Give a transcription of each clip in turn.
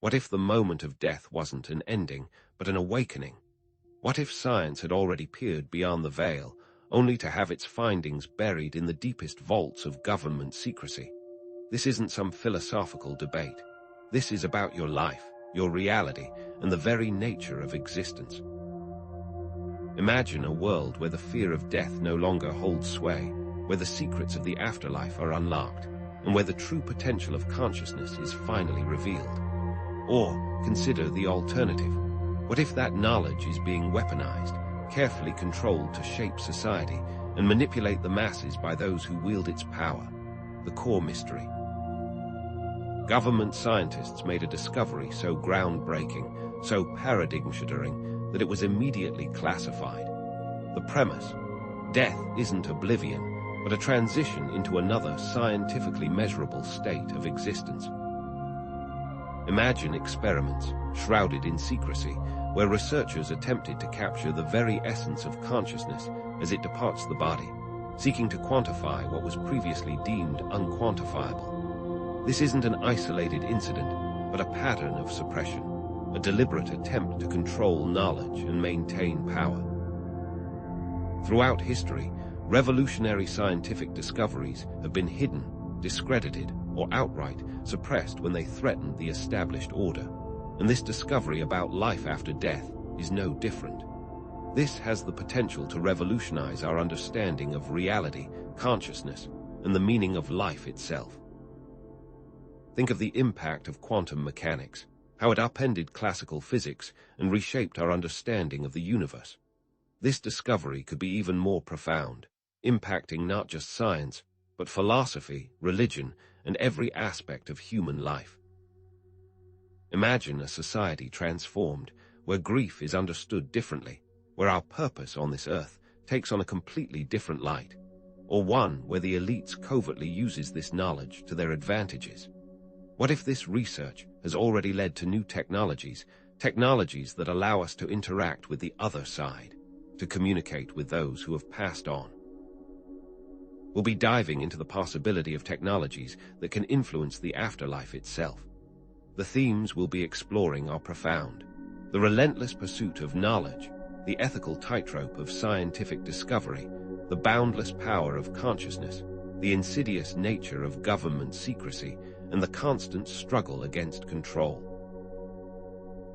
What if the moment of death wasn't an ending, but an awakening? What if science had already peered beyond the veil, only to have its findings buried in the deepest vaults of government secrecy? This isn't some philosophical debate. This is about your life, your reality, and the very nature of existence. Imagine a world where the fear of death no longer holds sway, where the secrets of the afterlife are unlocked, and where the true potential of consciousness is finally revealed. Or consider the alternative. What if that knowledge is being weaponized, carefully controlled to shape society and manipulate the masses by those who wield its power? The core mystery. Government scientists made a discovery so groundbreaking, so paradigm-shattering, that it was immediately classified. The premise: death isn't oblivion, but a transition into another scientifically measurable state of existence. Imagine experiments, shrouded in secrecy, where researchers attempted to capture the very essence of consciousness as it departs the body, seeking to quantify what was previously deemed unquantifiable. This isn't an isolated incident, but a pattern of suppression, a deliberate attempt to control knowledge and maintain power. Throughout history, revolutionary scientific discoveries have been hidden, discredited, or outright suppressed when they threatened the established order. And this discovery about life after death is no different. This has the potential to revolutionize our understanding of reality, consciousness, and the meaning of life itself. Think of the impact of quantum mechanics, how it upended classical physics and reshaped our understanding of the universe. This discovery could be even more profound, impacting not just science, but philosophy, religion, and every aspect of human life. Imagine a society transformed, where grief is understood differently, where our purpose on this earth takes on a completely different light, or one where the elites covertly uses this knowledge to their advantages. What if this research has already led to new technologies that allow us to interact with the other side, to communicate with those who have passed on? We'll be diving into the possibility of technologies that can influence the afterlife itself. The themes we'll be exploring are profound: the relentless pursuit of knowledge, the ethical tightrope of scientific discovery, the boundless power of consciousness, the insidious nature of government secrecy, and the constant struggle against control.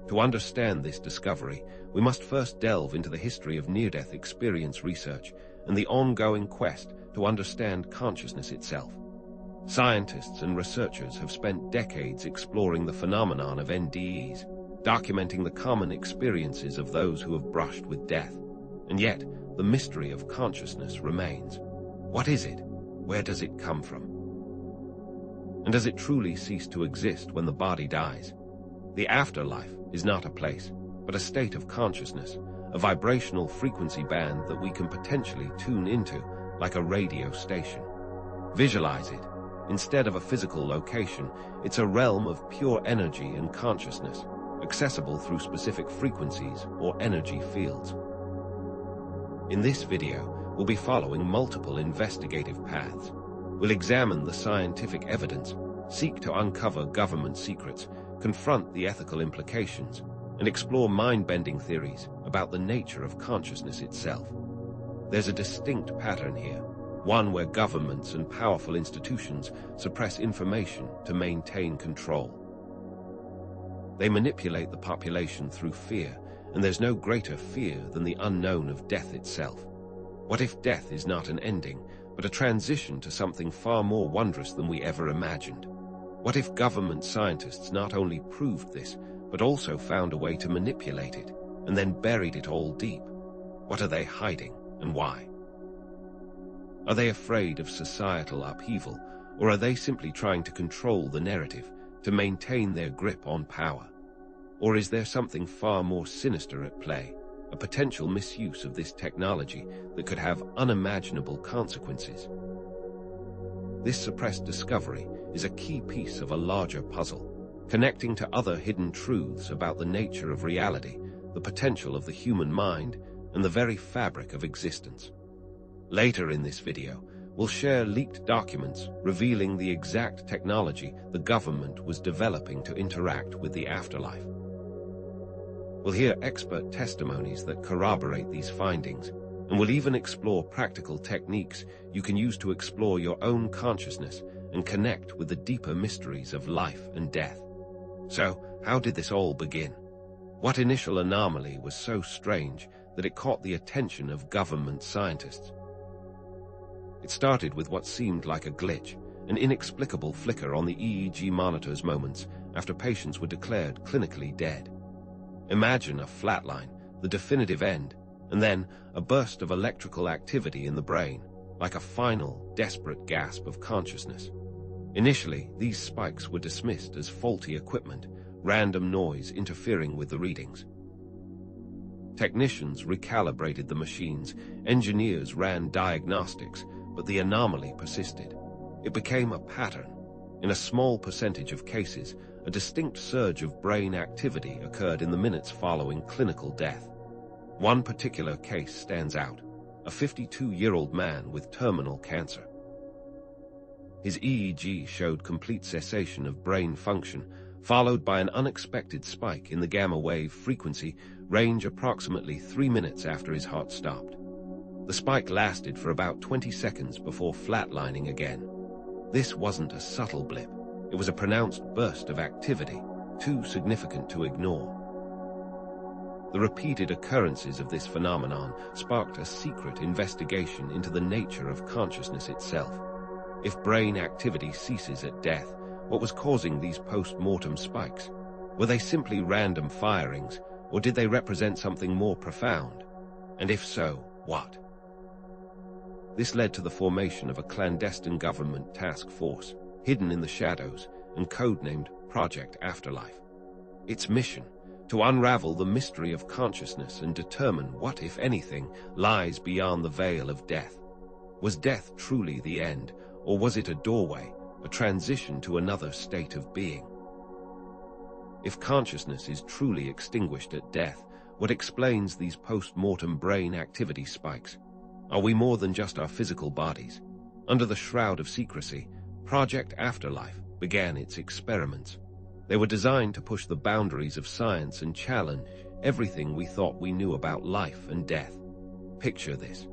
To understand this discovery, we must first delve into the history of near-death experience research and the ongoing quest to understand consciousness itself. Scientists and researchers have spent decades exploring the phenomenon of NDEs, documenting the common experiences of those who have brushed with death. And yet, the mystery of consciousness remains. What is it? Where does it come from? And does it truly cease to exist when the body dies? The afterlife is not a place, but a state of consciousness, a vibrational frequency band that we can potentially tune into, like a radio station. Visualize it. Instead of a physical location, it's a realm of pure energy and consciousness, accessible through specific frequencies or energy fields. In this video, we'll be following multiple investigative paths. We'll examine the scientific evidence, seek to uncover government secrets, confront the ethical implications, and explore mind-bending theories about the nature of consciousness itself. There's a distinct pattern here, one where governments and powerful institutions suppress information to maintain control. They manipulate the population through fear, and there's no greater fear than the unknown of death itself. What if death is not an ending, but a transition to something far more wondrous than we ever imagined? What if government scientists not only proved this, but also found a way to manipulate it, and then buried it all deep? What are they hiding, and why? Are they afraid of societal upheaval, or are they simply trying to control the narrative, to maintain their grip on power? Or is there something far more sinister at play, a potential misuse of this technology that could have unimaginable consequences? This suppressed discovery is a key piece of a larger puzzle, connecting to other hidden truths about the nature of reality, the potential of the human mind, and the very fabric of existence. Later in this video, we'll share leaked documents revealing the exact technology the government was developing to interact with the afterlife. We'll hear expert testimonies that corroborate these findings, and we'll even explore practical techniques you can use to explore your own consciousness and connect with the deeper mysteries of life and death. So, how did this all begin? What initial anomaly was so strange that it caught the attention of government scientists? It started with what seemed like a glitch, an inexplicable flicker on the EEG monitor's moments after patients were declared clinically dead. Imagine a flatline, the definitive end, and then a burst of electrical activity in the brain, like a final, desperate gasp of consciousness. Initially, these spikes were dismissed as faulty equipment, random noise interfering with the readings. Technicians recalibrated the machines, engineers ran diagnostics, but the anomaly persisted. It became a pattern. In a small percentage of cases, a distinct surge of brain activity occurred in the minutes following clinical death. One particular case stands out, a 52-year-old man with terminal cancer. His EEG showed complete cessation of brain function, followed by an unexpected spike in the gamma wave frequency range approximately 3 minutes after his heart stopped. The spike lasted for about 20 seconds before flatlining again. This wasn't a subtle blip. It was a pronounced burst of activity, too significant to ignore. The repeated occurrences of this phenomenon sparked a secret investigation into the nature of consciousness itself. If brain activity ceases at death, what was causing these post-mortem spikes? Were they simply random firings, or did they represent something more profound? And if so, what? This led to the formation of a clandestine government task force, hidden in the shadows and codenamed Project Afterlife. Its mission: to unravel the mystery of consciousness and determine what, if anything, lies beyond the veil of death. Was death truly the end, or was it a doorway, a transition to another state of being? If consciousness is truly extinguished at death, what explains these post-mortem brain activity spikes? Are we more than just our physical bodies? Under the shroud of secrecy, Project Afterlife began its experiments. They were designed to push the boundaries of science and challenge everything we thought we knew about life and death. Picture this.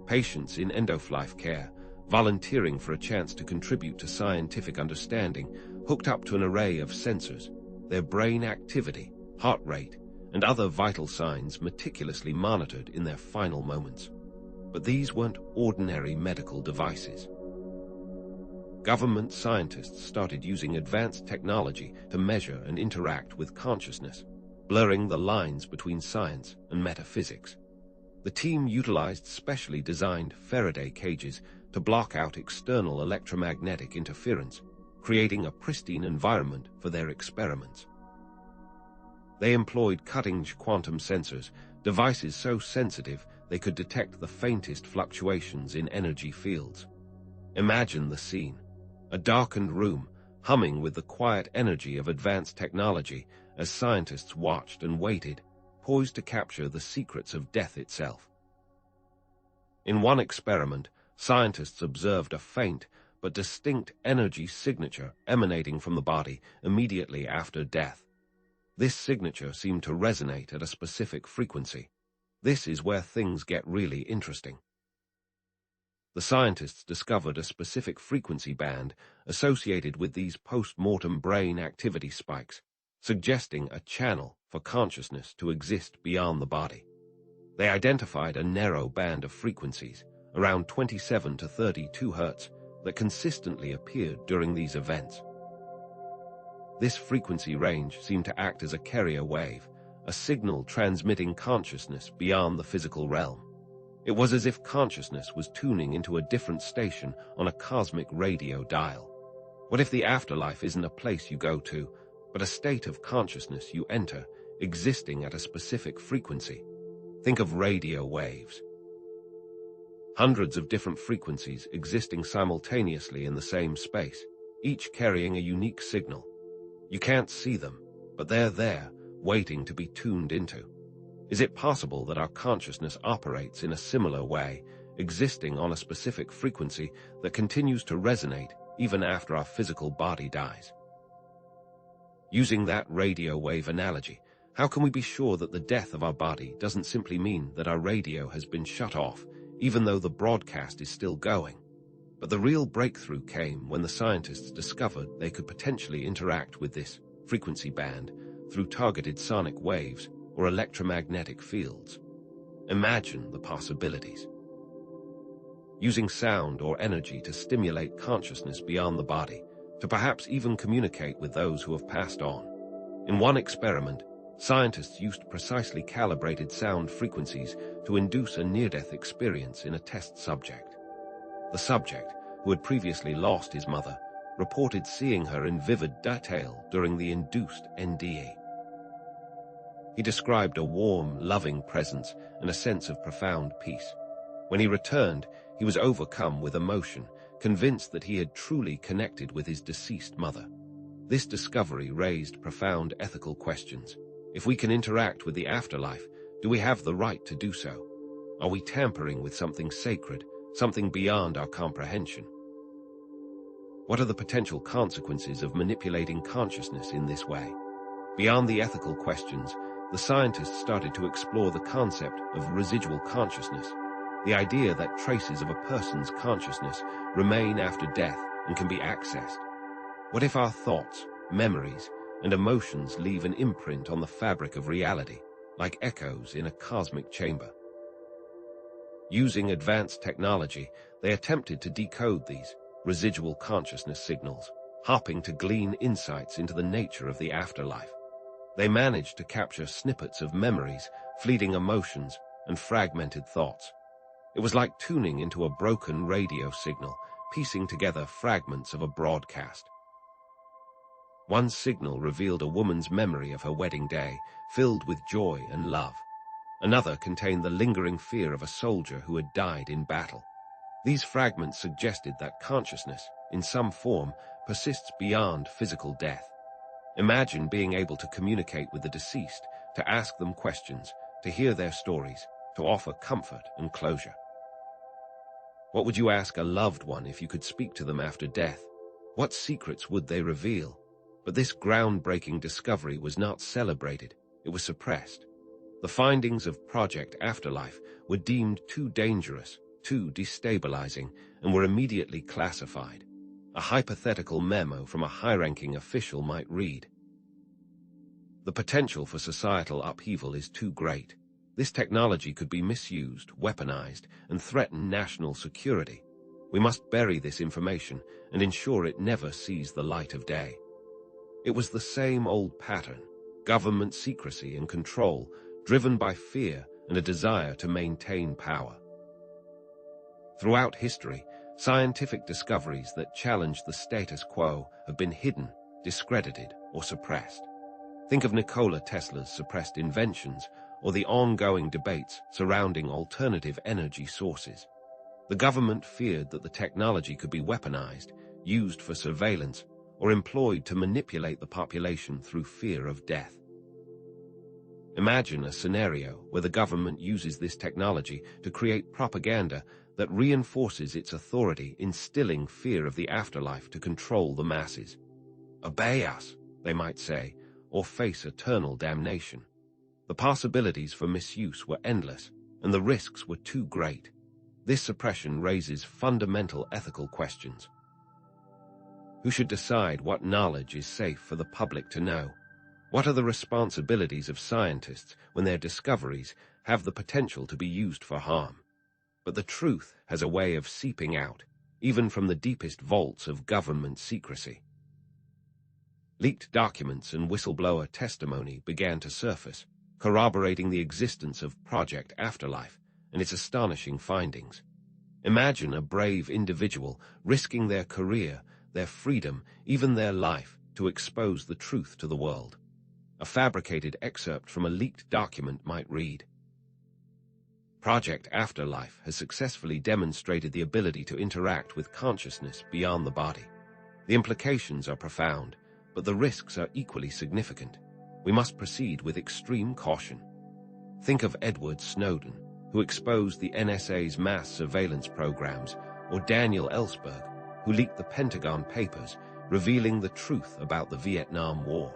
Patients in end-of-life care, volunteering for a chance to contribute to scientific understanding, hooked up to an array of sensors, their brain activity, heart rate, and other vital signs meticulously monitored in their final moments. But these weren't ordinary medical devices. Government scientists started using advanced technology to measure and interact with consciousness, blurring the lines between science and metaphysics. The team utilized specially designed Faraday cages to block out external electromagnetic interference, creating a pristine environment for their experiments. They employed cutting-edge quantum sensors, devices so sensitive they could detect the faintest fluctuations in energy fields. Imagine the scene: a darkened room, humming with the quiet energy of advanced technology as scientists watched and waited, poised to capture the secrets of death itself. In one experiment, scientists observed a faint but distinct energy signature emanating from the body immediately after death. This signature seemed to resonate at a specific frequency. This is where things get really interesting. The scientists discovered a specific frequency band associated with these post-mortem brain activity spikes, suggesting a channel for consciousness to exist beyond the body. They identified a narrow band of frequencies, around 27 to 32 Hz, that consistently appeared during these events. This frequency range seemed to act as a carrier wave, a signal transmitting consciousness beyond the physical realm. It was as if consciousness was tuning into a different station on a cosmic radio dial. What if the afterlife isn't a place you go to, but a state of consciousness you enter, existing at a specific frequency? Think of radio waves. Hundreds of different frequencies existing simultaneously in the same space, each carrying a unique signal. You can't see them, but they're there, waiting to be tuned into. Is it possible that our consciousness operates in a similar way, existing on a specific frequency that continues to resonate even after our physical body dies. Using that radio wave analogy, how can we be sure that the death of our body doesn't simply mean that our radio has been shut off, even though the broadcast is still going? But the real breakthrough came when the scientists discovered they could potentially interact with this frequency band through targeted sonic waves or electromagnetic fields. Imagine the possibilities. Using sound or energy to stimulate consciousness beyond the body, to perhaps even communicate with those who have passed on. In one experiment, scientists used precisely calibrated sound frequencies to induce a near-death experience in a test subject. The subject, who had previously lost his mother, reported seeing her in vivid detail during the induced NDE. He described a warm, loving presence and a sense of profound peace. When he returned, he was overcome with emotion, convinced that he had truly connected with his deceased mother. This discovery raised profound ethical questions. If we can interact with the afterlife, do we have the right to do so? Are we tampering with something sacred, something beyond our comprehension? What are the potential consequences of manipulating consciousness in this way? Beyond the ethical questions, the scientists started to explore the concept of residual consciousness, the idea that traces of a person's consciousness remain after death and can be accessed. What if our thoughts, memories, and emotions leave an imprint on the fabric of reality, like echoes in a cosmic chamber? Using advanced technology, they attempted to decode these residual consciousness signals, hoping to glean insights into the nature of the afterlife. They managed to capture snippets of memories, fleeting emotions, and fragmented thoughts. It was like tuning into a broken radio signal, piecing together fragments of a broadcast. One signal revealed a woman's memory of her wedding day, filled with joy and love. Another contained the lingering fear of a soldier who had died in battle. These fragments suggested that consciousness, in some form, persists beyond physical death. Imagine being able to communicate with the deceased, to ask them questions, to hear their stories, to offer comfort and closure. What would you ask a loved one if you could speak to them after death? What secrets would they reveal? But this groundbreaking discovery was not celebrated, it was suppressed. The findings of Project Afterlife were deemed too dangerous, too destabilizing, and were immediately classified. A hypothetical memo from a high-ranking official might read, "The potential for societal upheaval is too great. This technology could be misused, weaponized, and threaten national security. We must bury this information and ensure it never sees the light of day." It was the same old pattern, government secrecy and control, driven by fear and a desire to maintain power. Throughout history, scientific discoveries that challenge the status quo have been hidden, discredited, or suppressed. Think of Nikola Tesla's suppressed inventions or the ongoing debates surrounding alternative energy sources. The government feared that the technology could be weaponized, used for surveillance, or employed to manipulate the population through fear of death. Imagine a scenario where the government uses this technology to create propaganda that reinforces its authority, instilling fear of the afterlife to control the masses. "Obey us," they might say, or face eternal damnation. The possibilities for misuse were endless, and the risks were too great. This suppression raises fundamental ethical questions. Who should decide what knowledge is safe for the public to know? What are the responsibilities of scientists when their discoveries have the potential to be used for harm? But the truth has a way of seeping out, even from the deepest vaults of government secrecy. Leaked documents and whistleblower testimony began to surface, corroborating the existence of Project Afterlife and its astonishing findings. Imagine a brave individual risking their career, their freedom, even their life, to expose the truth to the world. A fabricated excerpt from a leaked document might read, "Project Afterlife has successfully demonstrated the ability to interact with consciousness beyond the body. The implications are profound, but the risks are equally significant. We must proceed with extreme caution." Think of Edward Snowden, who exposed the NSA's mass surveillance programs, or Daniel Ellsberg, who leaked the Pentagon Papers, revealing the truth about the Vietnam War.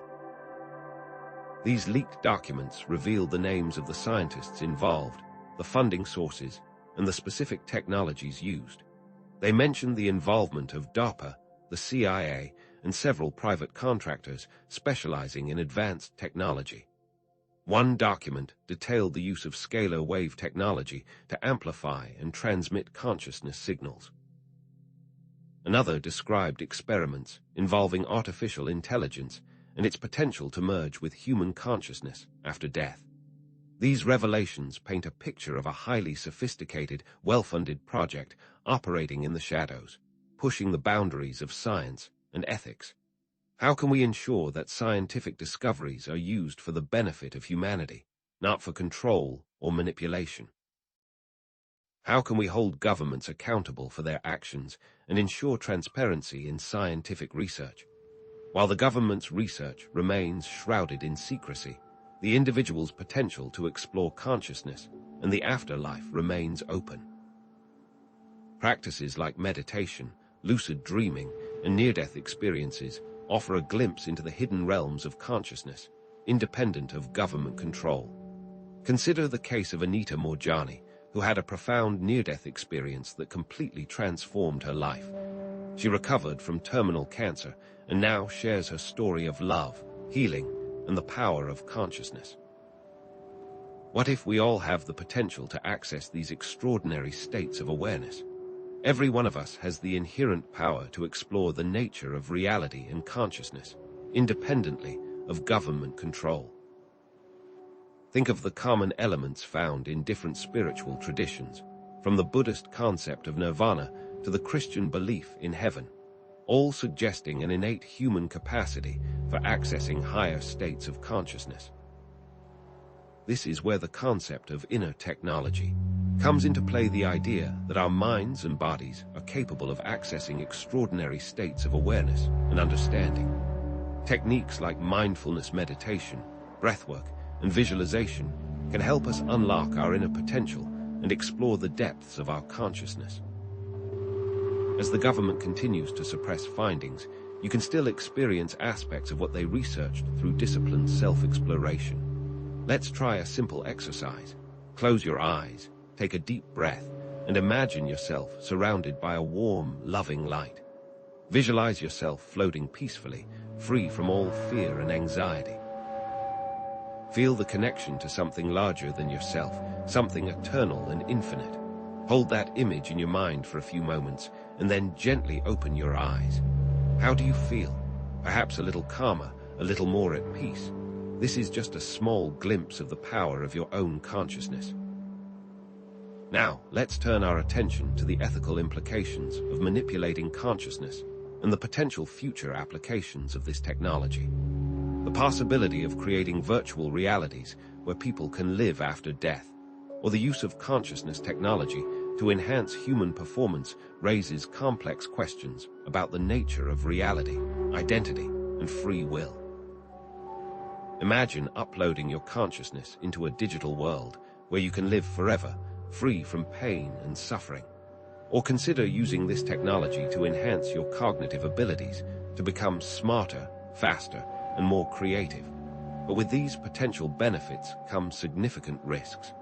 These leaked documents revealed the names of the scientists involved, the funding sources, and the specific technologies used. They mentioned the involvement of DARPA, the CIA, and several private contractors specializing in advanced technology. One document detailed the use of scalar wave technology to amplify and transmit consciousness signals. Another described experiments involving artificial intelligence and its potential to merge with human consciousness after death. These revelations paint a picture of a highly sophisticated, well-funded project operating in the shadows, pushing the boundaries of science and ethics. How can we ensure that scientific discoveries are used for the benefit of humanity, not for control or manipulation? How can we hold governments accountable for their actions and ensure transparency in scientific research? While the government's research remains shrouded in secrecy, the individual's potential to explore consciousness and the afterlife remains open. Practices like meditation, lucid dreaming, and near-death experiences offer a glimpse into the hidden realms of consciousness, independent of government control. Consider the case of Anita Moorjani, who had a profound near-death experience that completely transformed her life. She recovered from terminal cancer and now shares her story of love, healing, and the power of consciousness. What if we all have the potential to access these extraordinary states of awareness? Every one of us has the inherent power to explore the nature of reality and consciousness, independently of government control. Think of the common elements found in different spiritual traditions, from the Buddhist concept of nirvana to the Christian belief in heaven, all suggesting an innate human capacity for accessing higher states of consciousness. This is where the concept of inner technology comes into play, the idea that our minds and bodies are capable of accessing extraordinary states of awareness and understanding. Techniques like mindfulness meditation, breathwork, and visualization can help us unlock our inner potential and explore the depths of our consciousness. As the government continues to suppress findings, you can still experience aspects of what they researched through disciplined self-exploration. Let's try a simple exercise. Close your eyes, take a deep breath, and imagine yourself surrounded by a warm, loving light. Visualize yourself floating peacefully, free from all fear and anxiety. Feel the connection to something larger than yourself, something eternal and infinite. Hold that image in your mind for a few moments, and then gently open your eyes. How do you feel? Perhaps a little calmer, a little more at peace. This is just a small glimpse of the power of your own consciousness. Now, let's turn our attention to the ethical implications of manipulating consciousness and the potential future applications of this technology. The possibility of creating virtual realities where people can live after death, or the use of consciousness technology to enhance human performance raises complex questions about the nature of reality, identity, and free will. Imagine uploading your consciousness into a digital world where you can live forever, free from pain and suffering. Or consider using this technology to enhance your cognitive abilities, to become smarter, faster, and more creative. But with these potential benefits come significant risks.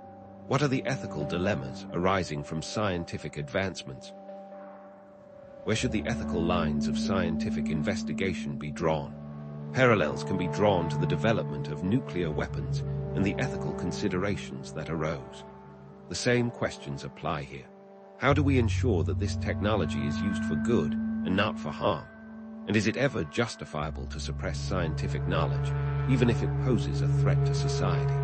What are the ethical dilemmas arising from scientific advancements? Where should the ethical lines of scientific investigation be drawn? Parallels can be drawn to the development of nuclear weapons and the ethical considerations that arose. The same questions apply here. How do we ensure that this technology is used for good and not for harm? And is it ever justifiable to suppress scientific knowledge, even if it poses a threat to society?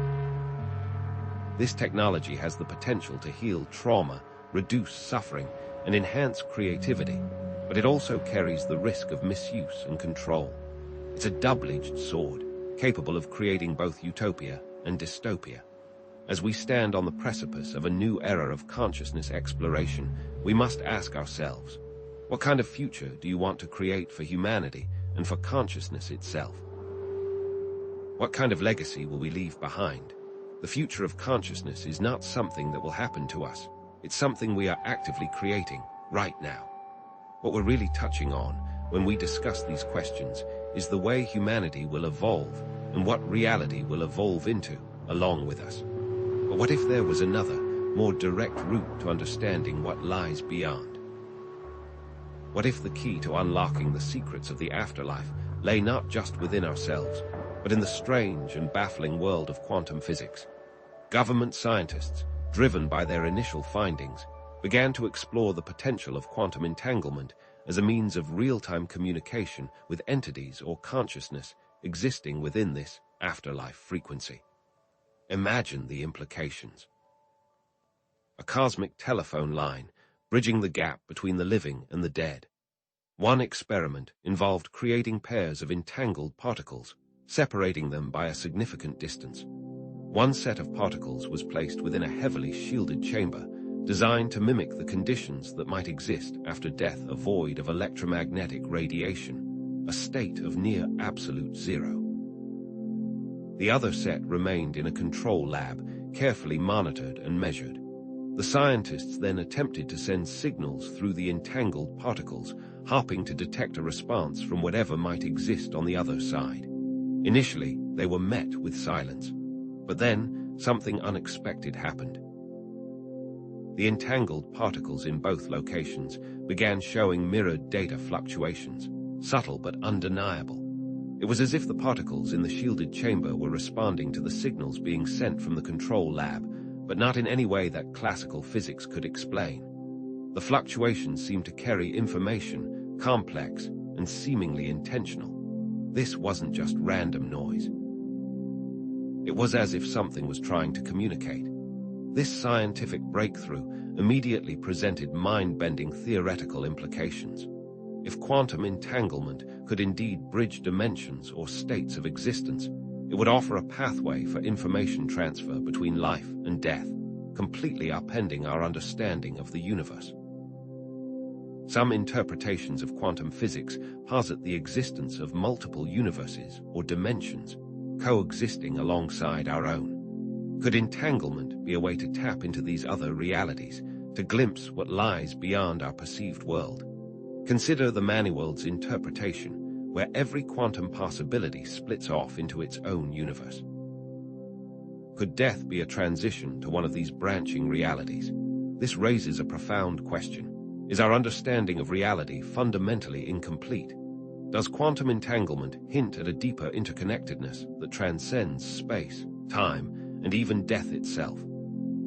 This technology has the potential to heal trauma, reduce suffering, and enhance creativity, but it also carries the risk of misuse and control. It's a double-edged sword, capable of creating both utopia and dystopia. As we stand on the precipice of a new era of consciousness exploration, we must ask ourselves, what kind of future do you want to create for humanity and for consciousness itself? What kind of legacy will we leave behind? The future of consciousness is not something that will happen to us. It's something we are actively creating right now. What we're really touching on when we discuss these questions is the way humanity will evolve and what reality will evolve into along with us. But what if there was another, more direct route to understanding what lies beyond? What if the key to unlocking the secrets of the afterlife lay not just within ourselves, but in the strange and baffling world of quantum physics? Government scientists, driven by their initial findings, began to explore the potential of quantum entanglement as a means of real-time communication with entities or consciousness existing within this afterlife frequency. Imagine the implications. A cosmic telephone line bridging the gap between the living and the dead. One experiment involved creating pairs of entangled particles, separating them by a significant distance. One set of particles was placed within a heavily shielded chamber, designed to mimic the conditions that might exist after death, a void of electromagnetic radiation, a state of near absolute zero. The other set remained in a control lab, carefully monitored and measured. The scientists then attempted to send signals through the entangled particles, hoping to detect a response from whatever might exist on the other side. Initially, they were met with silence, but then something unexpected happened. The entangled particles in both locations began showing mirrored data fluctuations, subtle but undeniable. It was as if the particles in the shielded chamber were responding to the signals being sent from the control lab, but not in any way that classical physics could explain. The fluctuations seemed to carry information, complex and seemingly intentional. This wasn't just random noise. It was as if something was trying to communicate. This scientific breakthrough immediately presented mind-bending theoretical implications. If quantum entanglement could indeed bridge dimensions or states of existence, it would offer a pathway for information transfer between life and death, completely upending our understanding of the universe. Some interpretations of quantum physics posit the existence of multiple universes or dimensions, coexisting alongside our own. Could entanglement be a way to tap into these other realities, to glimpse what lies beyond our perceived world? Consider the many-worlds interpretation, where every quantum possibility splits off into its own universe. Could death be a transition to one of these branching realities? This raises a profound question. Is our understanding of reality fundamentally incomplete? Does quantum entanglement hint at a deeper interconnectedness that transcends space, time, and even death itself?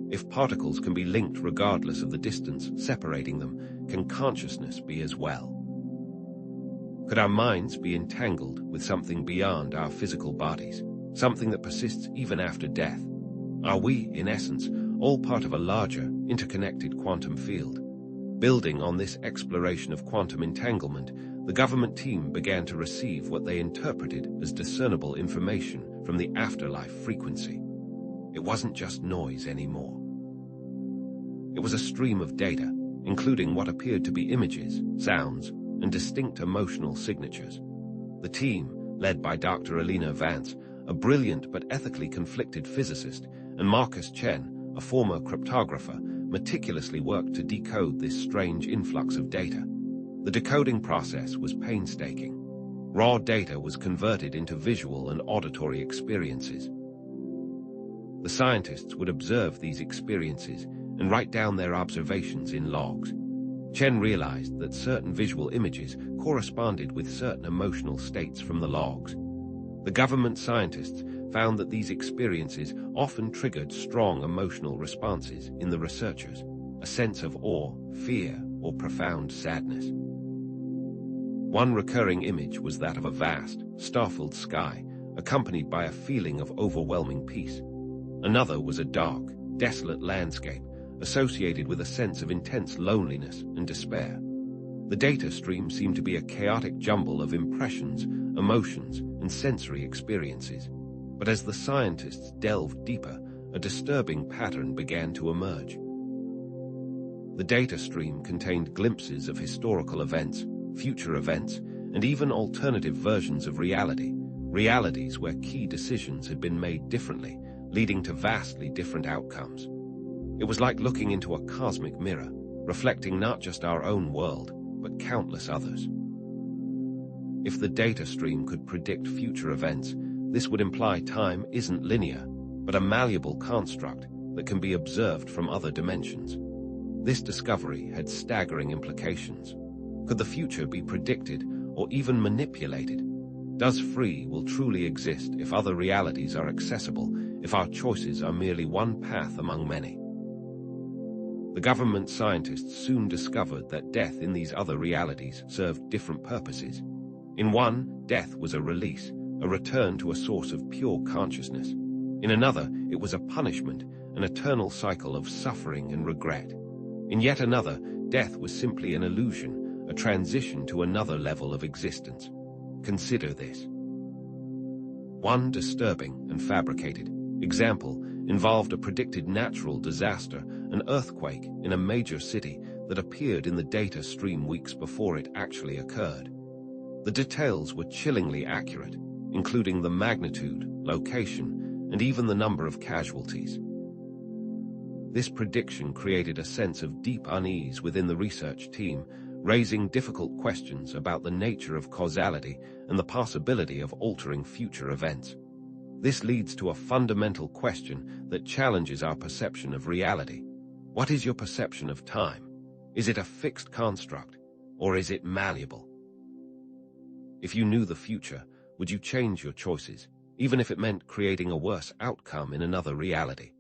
If particles can be linked regardless of the distance separating them, can consciousness be as well? Could our minds be entangled with something beyond our physical bodies, something that persists even after death? Are we, in essence, all part of a larger, interconnected quantum field? Building on this exploration of quantum entanglement, the government team began to receive what they interpreted as discernible information from the afterlife frequency. It wasn't just noise anymore. It was a stream of data, including what appeared to be images, sounds, and distinct emotional signatures. The team, led by Dr. Alina Vance, a brilliant but ethically conflicted physicist, and Marcus Chen, a former cryptographer, meticulously worked to decode this strange influx of data. The decoding process was painstaking. Raw data was converted into visual and auditory experiences. The scientists would observe these experiences and write down their observations in logs. Chen realized that certain visual images corresponded with certain emotional states from the logs. The government scientists found that these experiences often triggered strong emotional responses in the researchers, a sense of awe, fear, or profound sadness. One recurring image was that of a vast, star-filled sky, accompanied by a feeling of overwhelming peace. Another was a dark, desolate landscape, associated with a sense of intense loneliness and despair. The data stream seemed to be a chaotic jumble of impressions, emotions, and sensory experiences. But as the scientists delved deeper, a disturbing pattern began to emerge. The data stream contained glimpses of historical events, future events, and even alternative versions of reality, realities where key decisions had been made differently, leading to vastly different outcomes. It was like looking into a cosmic mirror, reflecting not just our own world, but countless others. If the data stream could predict future events, this would imply time isn't linear, but a malleable construct that can be observed from other dimensions. This discovery had staggering implications. Could the future be predicted or even manipulated? Does free will truly exist if other realities are accessible, if our choices are merely one path among many? The government scientists soon discovered that death in these other realities served different purposes. In one, death was a release, a return to a source of pure consciousness. In another, it was a punishment, an eternal cycle of suffering and regret. In yet another, death was simply an illusion, a transition to another level of existence. Consider this. One disturbing and fabricated example involved a predicted natural disaster, an earthquake in a major city that appeared in the data stream weeks before it actually occurred. The details were chillingly accurate, including the magnitude, location, and even the number of casualties. This prediction created a sense of deep unease within the research team, raising difficult questions about the nature of causality and the possibility of altering future events. This leads to a fundamental question that challenges our perception of reality. What is your perception of time? Is it a fixed construct, or is it malleable? If you knew the future, would you change your choices, even if it meant creating a worse outcome in another reality?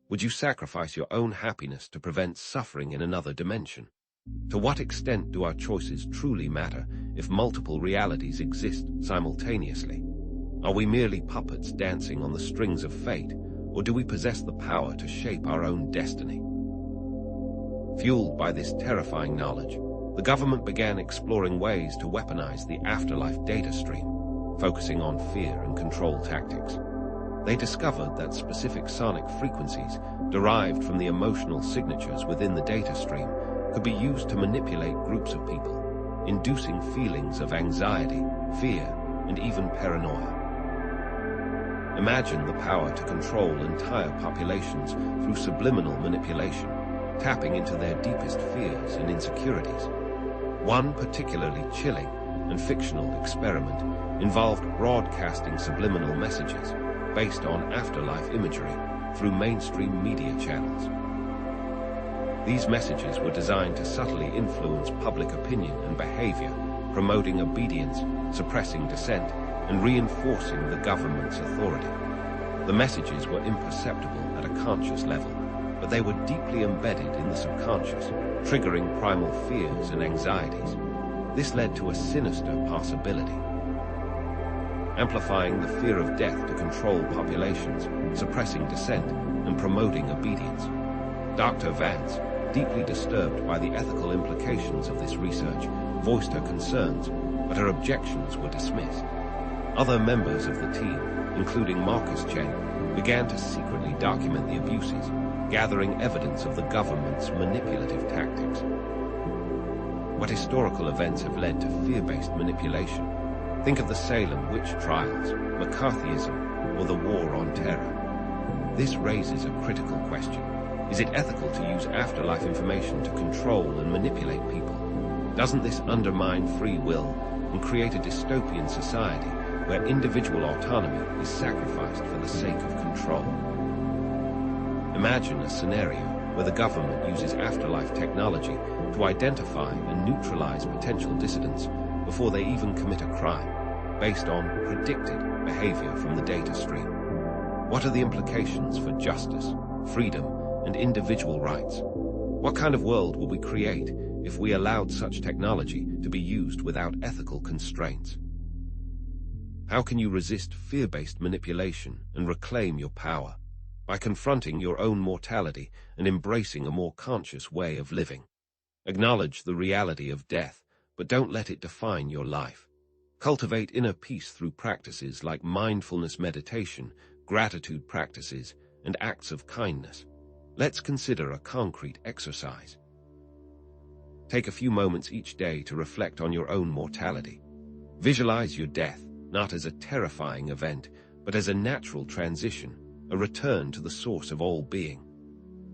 Would you sacrifice your own happiness to prevent suffering in another dimension? To what extent do our choices truly matter if multiple realities exist simultaneously? Are we merely puppets dancing on the strings of fate, or do we possess the power to shape our own destiny? Fueled by this terrifying knowledge, the government began exploring ways to weaponize the afterlife data stream, focusing on fear and control tactics. They discovered that specific sonic frequencies derived from the emotional signatures within the data stream could be used to manipulate groups of people, inducing feelings of anxiety, fear, and even paranoia. Imagine the power to control entire populations through subliminal manipulation, tapping into their deepest fears and insecurities. One particularly chilling and fictional experiment involved broadcasting subliminal messages based on afterlife imagery through mainstream media channels. These messages were designed to subtly influence public opinion and behavior, promoting obedience, suppressing dissent, and reinforcing the government's authority. The messages were imperceptible at a conscious level, but they were deeply embedded in the subconscious, triggering primal fears and anxieties. This led to a sinister possibility. Amplifying the fear of death to control populations, suppressing dissent, and promoting obedience. Dr. Vance, deeply disturbed by the ethical implications of this research, voiced her concerns, but her objections were dismissed. Other members of the team, including Marcus Chen, began to secretly document the abuses, gathering evidence of the government's manipulative tactics. What historical events have led to fear-based manipulation? Think of the Salem witch trials, McCarthyism, or the War on Terror. This raises a critical question. Is it ethical to use afterlife information to control and manipulate people? Doesn't this undermine free will and create a dystopian society where individual autonomy is sacrificed for the sake of control? Imagine a scenario where the government uses afterlife technology to identify and neutralize potential dissidents before they even commit a crime, based on predicted behavior from the data stream. What are the implications for justice, freedom, and individual rights? What kind of world will we create if we allowed such technology to be used without ethical constraints? How can you resist fear-based manipulation and reclaim your power? By confronting your own mortality and embracing a more conscious way of living. Acknowledge the reality of death, but don't let it define your life. Cultivate inner peace through practices like mindfulness meditation, gratitude practices, and acts of kindness. Let's consider a concrete exercise. Take a few moments each day to reflect on your own mortality. Visualize your death, not as a terrifying event, but as a natural transition, a return to the source of all being.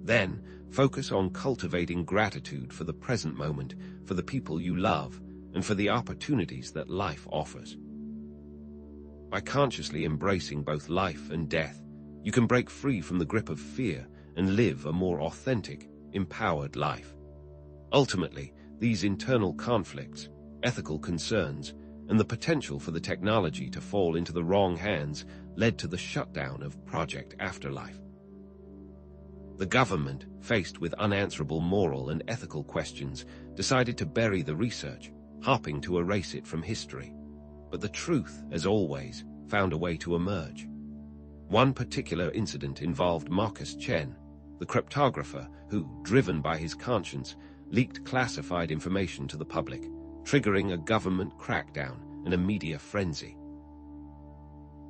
Then, focus on cultivating gratitude for the present moment, for the people you love, and for the opportunities that life offers. By consciously embracing both life and death, you can break free from the grip of fear and live a more authentic, empowered life. Ultimately, these internal conflicts, ethical concerns, and the potential for the technology to fall into the wrong hands led to the shutdown of Project Afterlife. The government, faced with unanswerable moral and ethical questions, decided to bury the research, hoping to erase it from history. But the truth, as always, found a way to emerge. One particular incident involved Marcus Chen, the cryptographer who, driven by his conscience, leaked classified information to the public, triggering a government crackdown and a media frenzy.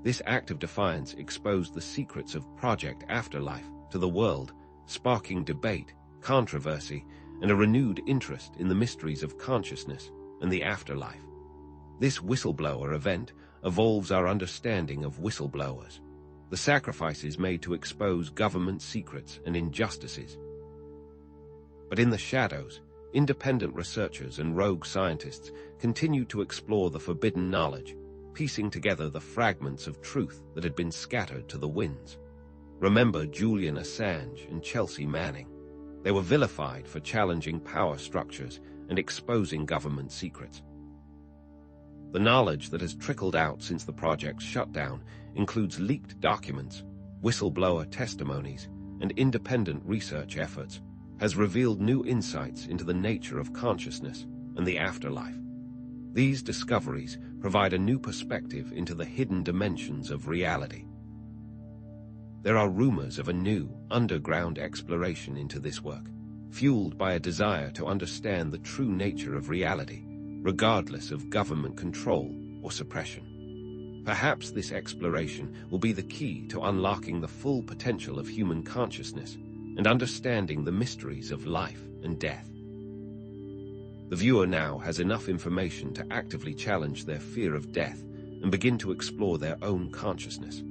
This act of defiance exposed the secrets of Project Afterlife to the world, sparking debate, controversy, and a renewed interest in the mysteries of consciousness and the afterlife. This whistleblower event evolves our understanding of whistleblowers, the sacrifices made to expose government secrets and injustices. But in the shadows, independent researchers and rogue scientists continue to explore the forbidden knowledge, piecing together the fragments of truth that had been scattered to the winds. Remember Julian Assange and Chelsea Manning. They were vilified for challenging power structures and exposing government secrets. The knowledge that has trickled out since the project's shutdown includes leaked documents, whistleblower testimonies, and independent research efforts, has revealed new insights into the nature of consciousness and the afterlife. These discoveries provide a new perspective into the hidden dimensions of reality. There are rumors of a new, underground exploration into this work, fueled by a desire to understand the true nature of reality, regardless of government control or suppression. Perhaps this exploration will be the key to unlocking the full potential of human consciousness and understanding the mysteries of life and death. The viewer now has enough information to actively challenge their fear of death and begin to explore their own consciousness.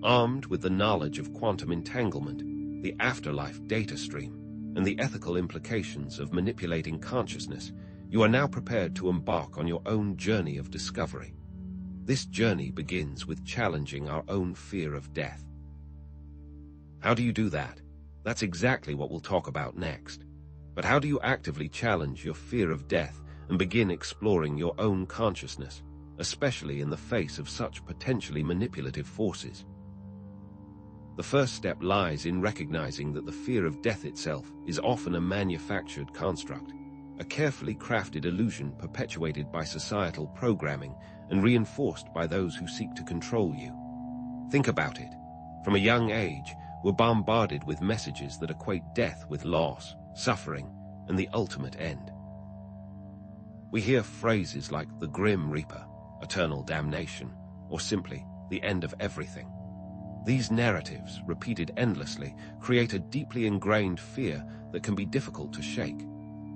Armed with the knowledge of quantum entanglement, the afterlife data stream, and the ethical implications of manipulating consciousness, you are now prepared to embark on your own journey of discovery. This journey begins with challenging our own fear of death. How do you do that? That's exactly what we'll talk about next. But how do you actively challenge your fear of death and begin exploring your own consciousness, especially in the face of such potentially manipulative forces? The first step lies in recognizing that the fear of death itself is often a manufactured construct, a carefully crafted illusion perpetuated by societal programming and reinforced by those who seek to control you. Think about it. From a young age, we're bombarded with messages that equate death with loss, suffering, and the ultimate end. We hear phrases like the Grim Reaper, eternal damnation, or simply the end of everything. These narratives, repeated endlessly, create a deeply ingrained fear that can be difficult to shake.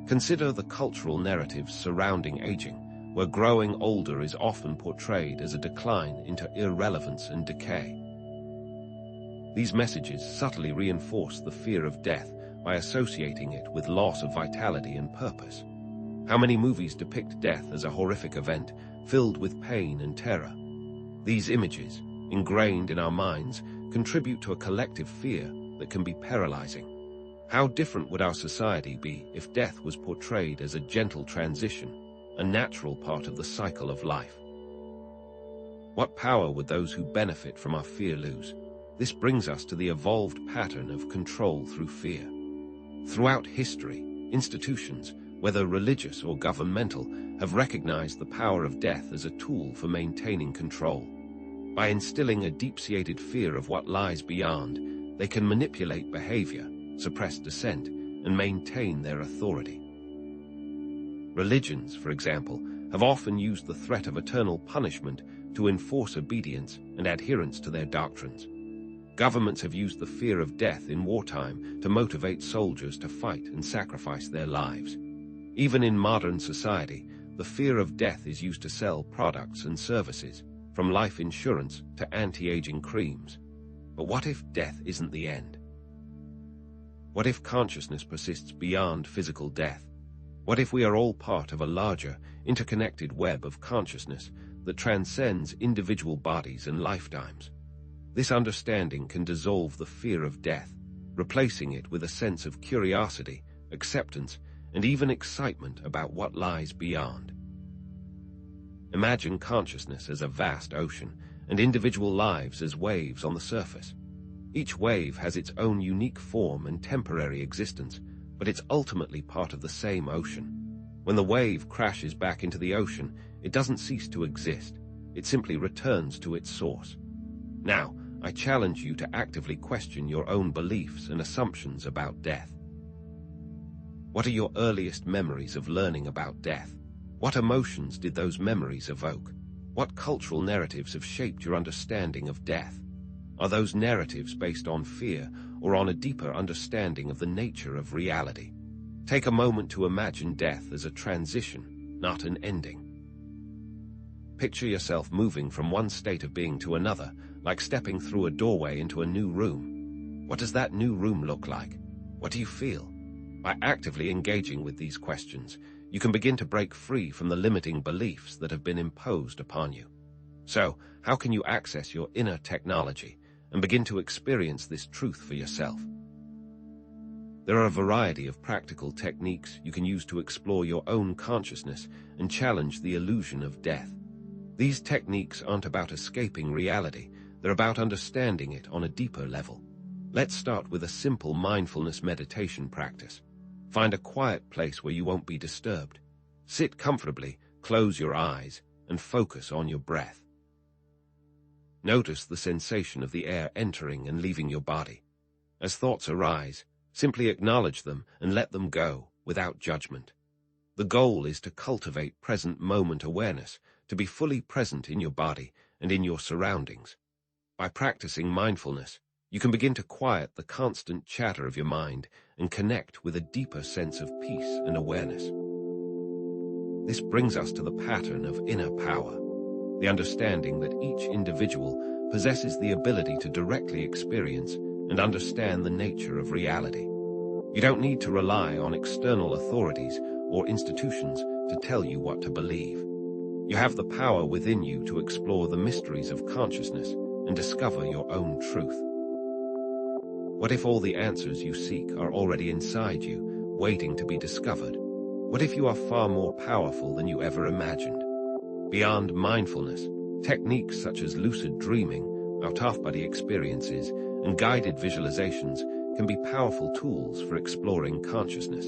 Consider the cultural narratives surrounding aging, where growing older is often portrayed as a decline into irrelevance and decay. These messages subtly reinforce the fear of death by associating it with loss of vitality and purpose. How many movies depict death as a horrific event, filled with pain and terror? These images, ingrained in our minds, contribute to a collective fear that can be paralyzing. How different would our society be if death was portrayed as a gentle transition, a natural part of the cycle of life? What power would those who benefit from our fear lose? This brings us to the evolved pattern of control through fear. Throughout history, institutions, whether religious or governmental, have recognized the power of death as a tool for maintaining control. By instilling a deep-seated fear of what lies beyond, they can manipulate behavior, suppress dissent, and maintain their authority. Religions, for example, have often used the threat of eternal punishment to enforce obedience and adherence to their doctrines. Governments have used the fear of death in wartime to motivate soldiers to fight and sacrifice their lives. Even in modern society, the fear of death is used to sell products and services, from life insurance to anti-aging creams. But what if death isn't the end? What if consciousness persists beyond physical death? What if we are all part of a larger, interconnected web of consciousness that transcends individual bodies and lifetimes? This understanding can dissolve the fear of death, replacing it with a sense of curiosity, acceptance, and even excitement about what lies beyond. Imagine consciousness as a vast ocean, and individual lives as waves on the surface. Each wave has its own unique form and temporary existence, but it's ultimately part of the same ocean. When the wave crashes back into the ocean, it doesn't cease to exist. It simply returns to its source. Now, I challenge you to actively question your own beliefs and assumptions about death. What are your earliest memories of learning about death? What emotions did those memories evoke? What cultural narratives have shaped your understanding of death? Are those narratives based on fear or on a deeper understanding of the nature of reality? Take a moment to imagine death as a transition, not an ending. Picture yourself moving from one state of being to another, like stepping through a doorway into a new room. What does that new room look like? What do you feel? By actively engaging with these questions, you can begin to break free from the limiting beliefs that have been imposed upon you. So, how can you access your inner technology and begin to experience this truth for yourself? There are a variety of practical techniques you can use to explore your own consciousness and challenge the illusion of death. These techniques aren't about escaping reality, they're about understanding it on a deeper level. Let's start with a simple mindfulness meditation practice. Find a quiet place where you won't be disturbed. Sit comfortably, close your eyes, and focus on your breath. Notice the sensation of the air entering and leaving your body. As thoughts arise, simply acknowledge them and let them go without judgment. The goal is to cultivate present moment awareness, to be fully present in your body and in your surroundings. By practicing mindfulness, you can begin to quiet the constant chatter of your mind and connect with a deeper sense of peace and awareness. This brings us to the pattern of inner power, the understanding that each individual possesses the ability to directly experience and understand the nature of reality. You don't need to rely on external authorities or institutions to tell you what to believe. You have the power within you to explore the mysteries of consciousness and discover your own truth. What if all the answers you seek are already inside you, waiting to be discovered? What if you are far more powerful than you ever imagined? Beyond mindfulness, techniques such as lucid dreaming, out-of-body experiences, and guided visualizations can be powerful tools for exploring consciousness.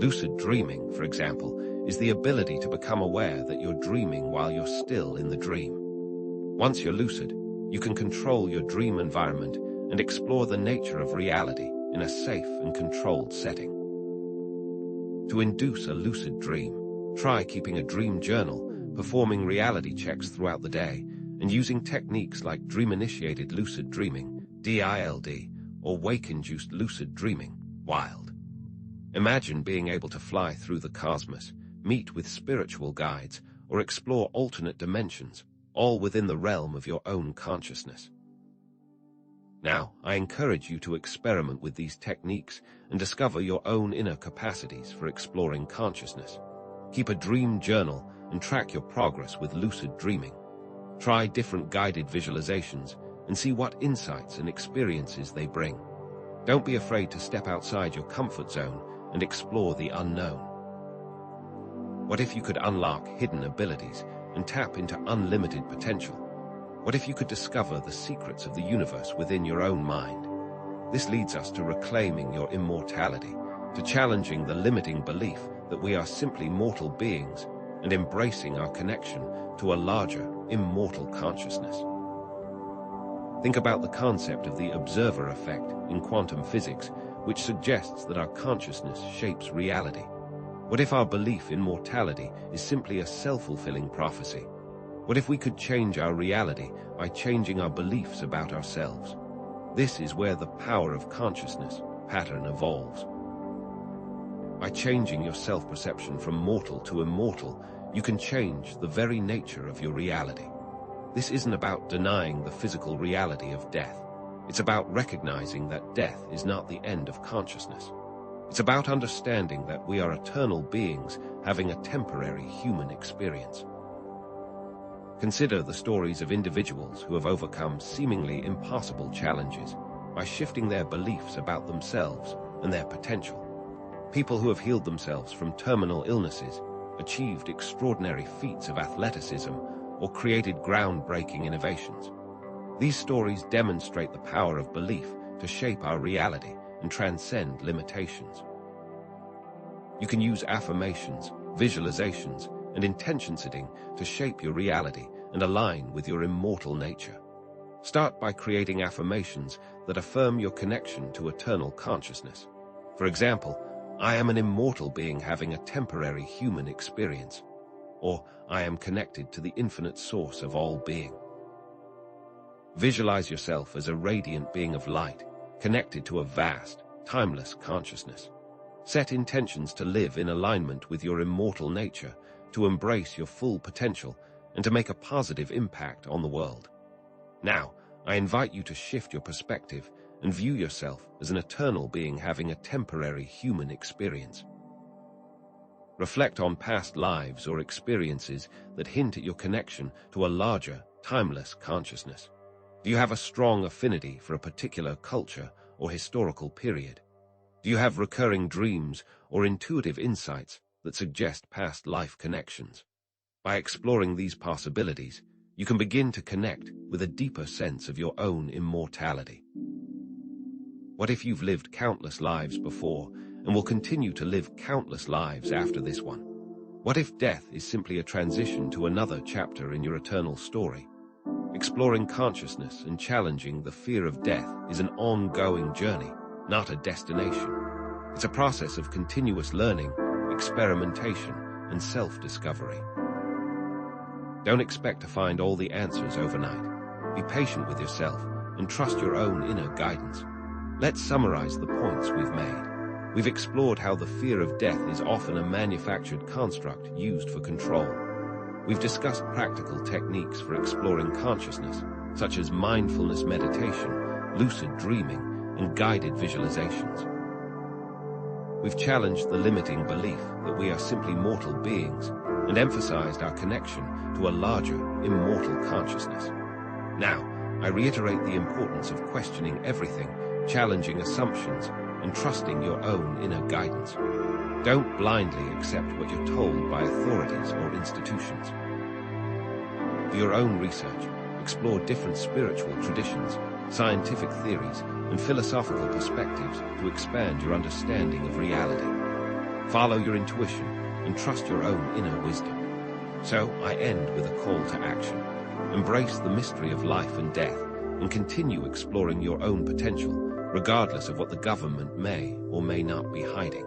Lucid dreaming, for example, is the ability to become aware that you're dreaming while you're still in the dream. Once you're lucid, you can control your dream environment and explore the nature of reality in a safe and controlled setting. To induce a lucid dream, try keeping a dream journal, performing reality checks throughout the day, and using techniques like dream-initiated lucid dreaming, DILD, or wake-induced lucid dreaming, WILD. Imagine being able to fly through the cosmos, meet with spiritual guides, or explore alternate dimensions, all within the realm of your own consciousness. Now, I encourage you to experiment with these techniques and discover your own inner capacities for exploring consciousness. Keep a dream journal and track your progress with lucid dreaming. Try different guided visualizations and see what insights and experiences they bring. Don't be afraid to step outside your comfort zone and explore the unknown. What if you could unlock hidden abilities and tap into unlimited potential? What if you could discover the secrets of the universe within your own mind? This leads us to reclaiming your immortality, to challenging the limiting belief that we are simply mortal beings and embracing our connection to a larger, immortal consciousness. Think about the concept of the observer effect in quantum physics, which suggests that our consciousness shapes reality. What if our belief in mortality is simply a self-fulfilling prophecy? What if we could change our reality by changing our beliefs about ourselves? This is where the power of consciousness pattern evolves. By changing your self-perception from mortal to immortal, you can change the very nature of your reality. This isn't about denying the physical reality of death. It's about recognizing that death is not the end of consciousness. It's about understanding that we are eternal beings having a temporary human experience. Consider the stories of individuals who have overcome seemingly impossible challenges by shifting their beliefs about themselves and their potential. People who have healed themselves from terminal illnesses, achieved extraordinary feats of athleticism, or created groundbreaking innovations. These stories demonstrate the power of belief to shape our reality and transcend limitations. You can use affirmations, visualizations, and intention setting to shape your reality and align with your immortal nature. Start by creating affirmations that affirm your connection to eternal consciousness. For example, I am an immortal being having a temporary human experience. Or, I am connected to the infinite source of all being. Visualize yourself as a radiant being of light, connected to a vast, timeless consciousness. Set intentions to live in alignment with your immortal nature, to embrace your full potential, and to make a positive impact on the world. Now, I invite you to shift your perspective and view yourself as an eternal being having a temporary human experience. Reflect on past lives or experiences that hint at your connection to a larger, timeless consciousness. Do you have a strong affinity for a particular culture or historical period? Do you have recurring dreams or intuitive insights that suggest past life connections? By exploring these possibilities, you can begin to connect with a deeper sense of your own immortality. What if you've lived countless lives before and will continue to live countless lives after this one? What if death is simply a transition to another chapter in your eternal story? Exploring consciousness and challenging the fear of death is an ongoing journey, not a destination. It's a process of continuous learning, experimentation, and self-discovery. Don't expect to find all the answers overnight. Be patient with yourself and trust your own inner guidance. Let's summarize the points we've made. We've explored how the fear of death is often a manufactured construct used for control. We've discussed practical techniques for exploring consciousness, such as mindfulness meditation, lucid dreaming, and guided visualizations. We've challenged the limiting belief that we are simply mortal beings and emphasized our connection to a larger, immortal consciousness. Now, I reiterate the importance of questioning everything, challenging assumptions, and trusting your own inner guidance. Don't blindly accept what you're told by authorities or institutions. For your own research, explore different spiritual traditions, scientific theories, and philosophical perspectives to expand your understanding of reality. Follow your intuition and trust your own inner wisdom. So, I end with a call to action. Embrace the mystery of life and death and continue exploring your own potential, regardless of what the government may or may not be hiding.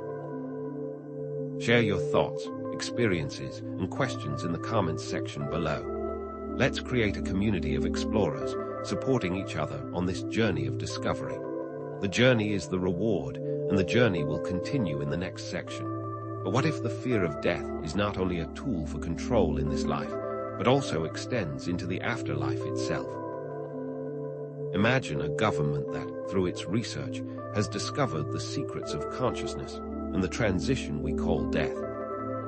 Share your thoughts, experiences, and questions in the comments section below. Let's create a community of explorers, supporting each other on this journey of discovery. The journey is the reward, and the journey will continue in the next section. But what if the fear of death is not only a tool for control in this life, but also extends into the afterlife itself? Imagine a government that, through its research, has discovered the secrets of consciousness and the transition we call death.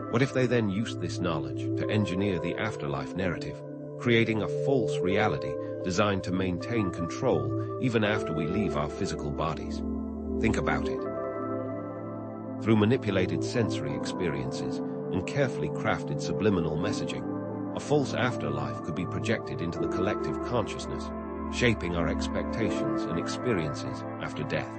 What if they then used this knowledge to engineer the afterlife narrative, creating a false reality designed to maintain control even after we leave our physical bodies? Think about it. Through manipulated sensory experiences and carefully crafted subliminal messaging, a false afterlife could be projected into the collective consciousness, shaping our expectations and experiences after death.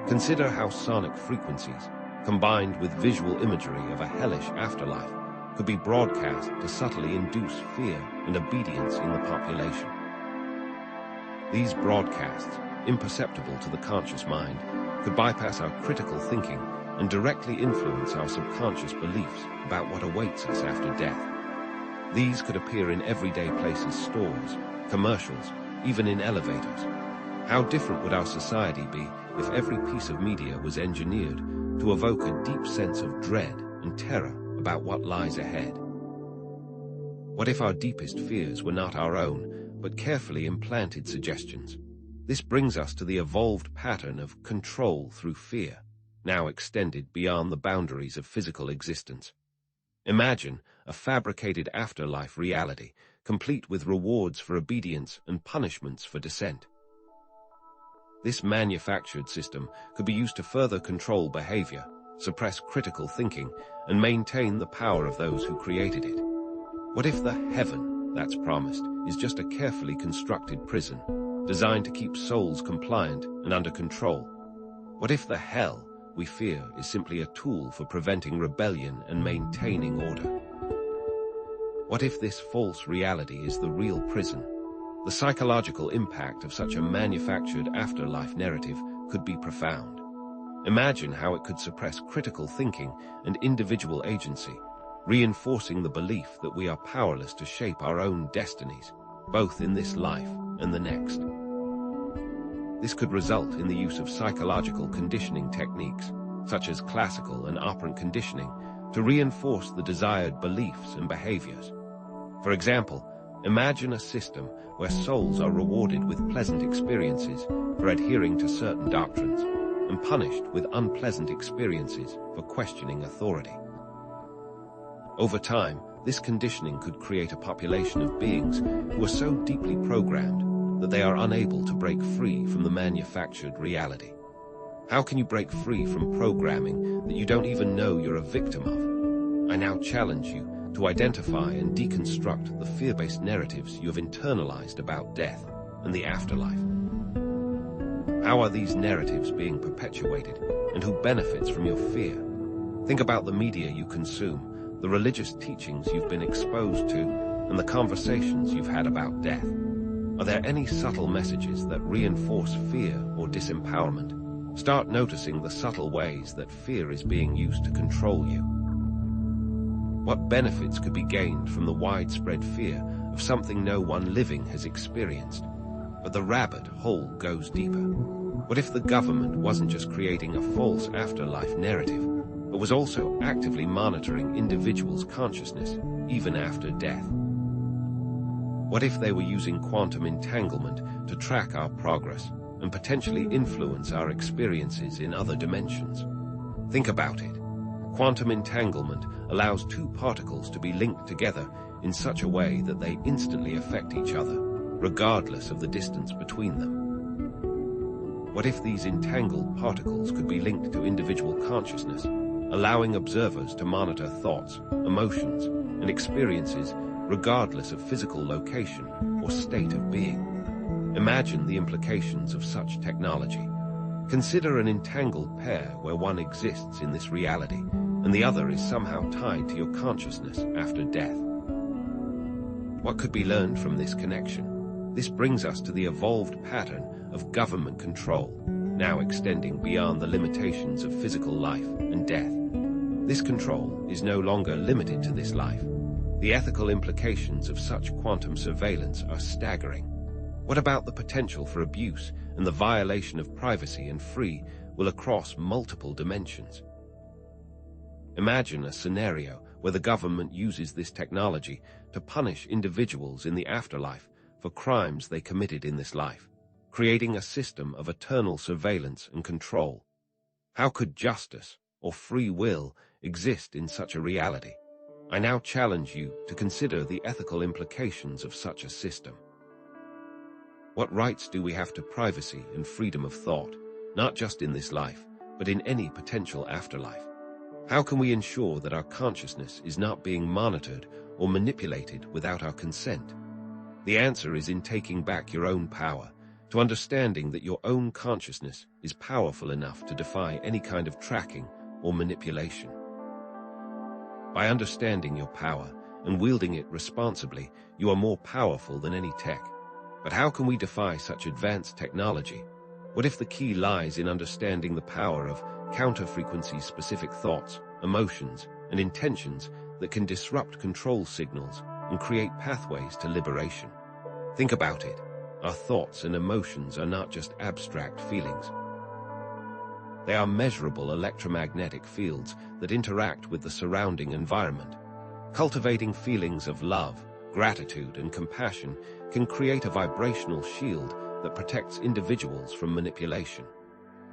Consider how sonic frequencies, combined with visual imagery of a hellish afterlife, could be broadcast to subtly induce fear and obedience in the population. These broadcasts, imperceptible to the conscious mind, could bypass our critical thinking and directly influence our subconscious beliefs about what awaits us after death. These could appear in everyday places, stores, commercials, even in elevators. How different would our society be if every piece of media was engineered to evoke a deep sense of dread and terror about what lies ahead? What if our deepest fears were not our own, but carefully implanted suggestions? This brings us to the evolved pattern of control through fear, now extended beyond the boundaries of physical existence. Imagine a fabricated afterlife reality, complete with rewards for obedience and punishments for dissent. This manufactured system could be used to further control behavior, suppress critical thinking, and maintain the power of those who created it. What if the heaven that's promised is just a carefully constructed prison, designed to keep souls compliant and under control? What if the hell we fear is simply a tool for preventing rebellion and maintaining order? What if this false reality is the real prison? The psychological impact of such a manufactured afterlife narrative could be profound. Imagine how it could suppress critical thinking and individual agency, reinforcing the belief that we are powerless to shape our own destinies, both in this life and the next. This could result in the use of psychological conditioning techniques, such as classical and operant conditioning, to reinforce the desired beliefs and behaviors. For example, imagine a system where souls are rewarded with pleasant experiences for adhering to certain doctrines, and punished with unpleasant experiences for questioning authority. Over time, this conditioning could create a population of beings who are so deeply programmed that they are unable to break free from the manufactured reality. How can you break free from programming that you don't even know you're a victim of? I now challenge you to identify and deconstruct the fear-based narratives you have internalized about death and the afterlife. How are these narratives being perpetuated, and who benefits from your fear? Think about the media you consume, the religious teachings you've been exposed to, and the conversations you've had about death. Are there any subtle messages that reinforce fear or disempowerment? Start noticing the subtle ways that fear is being used to control you. What benefits could be gained from the widespread fear of something no one living has experienced? But the rabbit hole goes deeper. What if the government wasn't just creating a false afterlife narrative, but was also actively monitoring individuals' consciousness, even after death? What if they were using quantum entanglement to track our progress and potentially influence our experiences in other dimensions? Think about it. Quantum entanglement allows two particles to be linked together in such a way that they instantly affect each other, regardless of the distance between them. What if these entangled particles could be linked to individual consciousness, allowing observers to monitor thoughts, emotions, and experiences regardless of physical location or state of being? Imagine the implications of such technology. Consider an entangled pair where one exists in this reality and the other is somehow tied to your consciousness after death. What could be learned from this connection? This brings us to the evolved pattern of government control, now extending beyond the limitations of physical life and death. This control is no longer limited to this life. The ethical implications of such quantum surveillance are staggering. What about the potential for abuse and the violation of privacy and free will across multiple dimensions? Imagine a scenario where the government uses this technology to punish individuals in the afterlife for crimes they committed in this life, creating a system of eternal surveillance and control. How could justice or free will exist in such a reality? I now challenge you to consider the ethical implications of such a system. What rights do we have to privacy and freedom of thought, not just in this life, but in any potential afterlife? How can we ensure that our consciousness is not being monitored or manipulated without our consent? The answer is in taking back your own power, to understanding that your own consciousness is powerful enough to defy any kind of tracking or manipulation. By understanding your power and wielding it responsibly, you are more powerful than any tech. But how can we defy such advanced technology? What if the key lies in understanding the power of counter-frequency-specific thoughts, emotions, and intentions that can disrupt control signals and create pathways to liberation? Think about it. Our thoughts and emotions are not just abstract feelings. They are measurable electromagnetic fields that interact with the surrounding environment, cultivating feelings of love, gratitude, and compassion can create a vibrational shield that protects individuals from manipulation.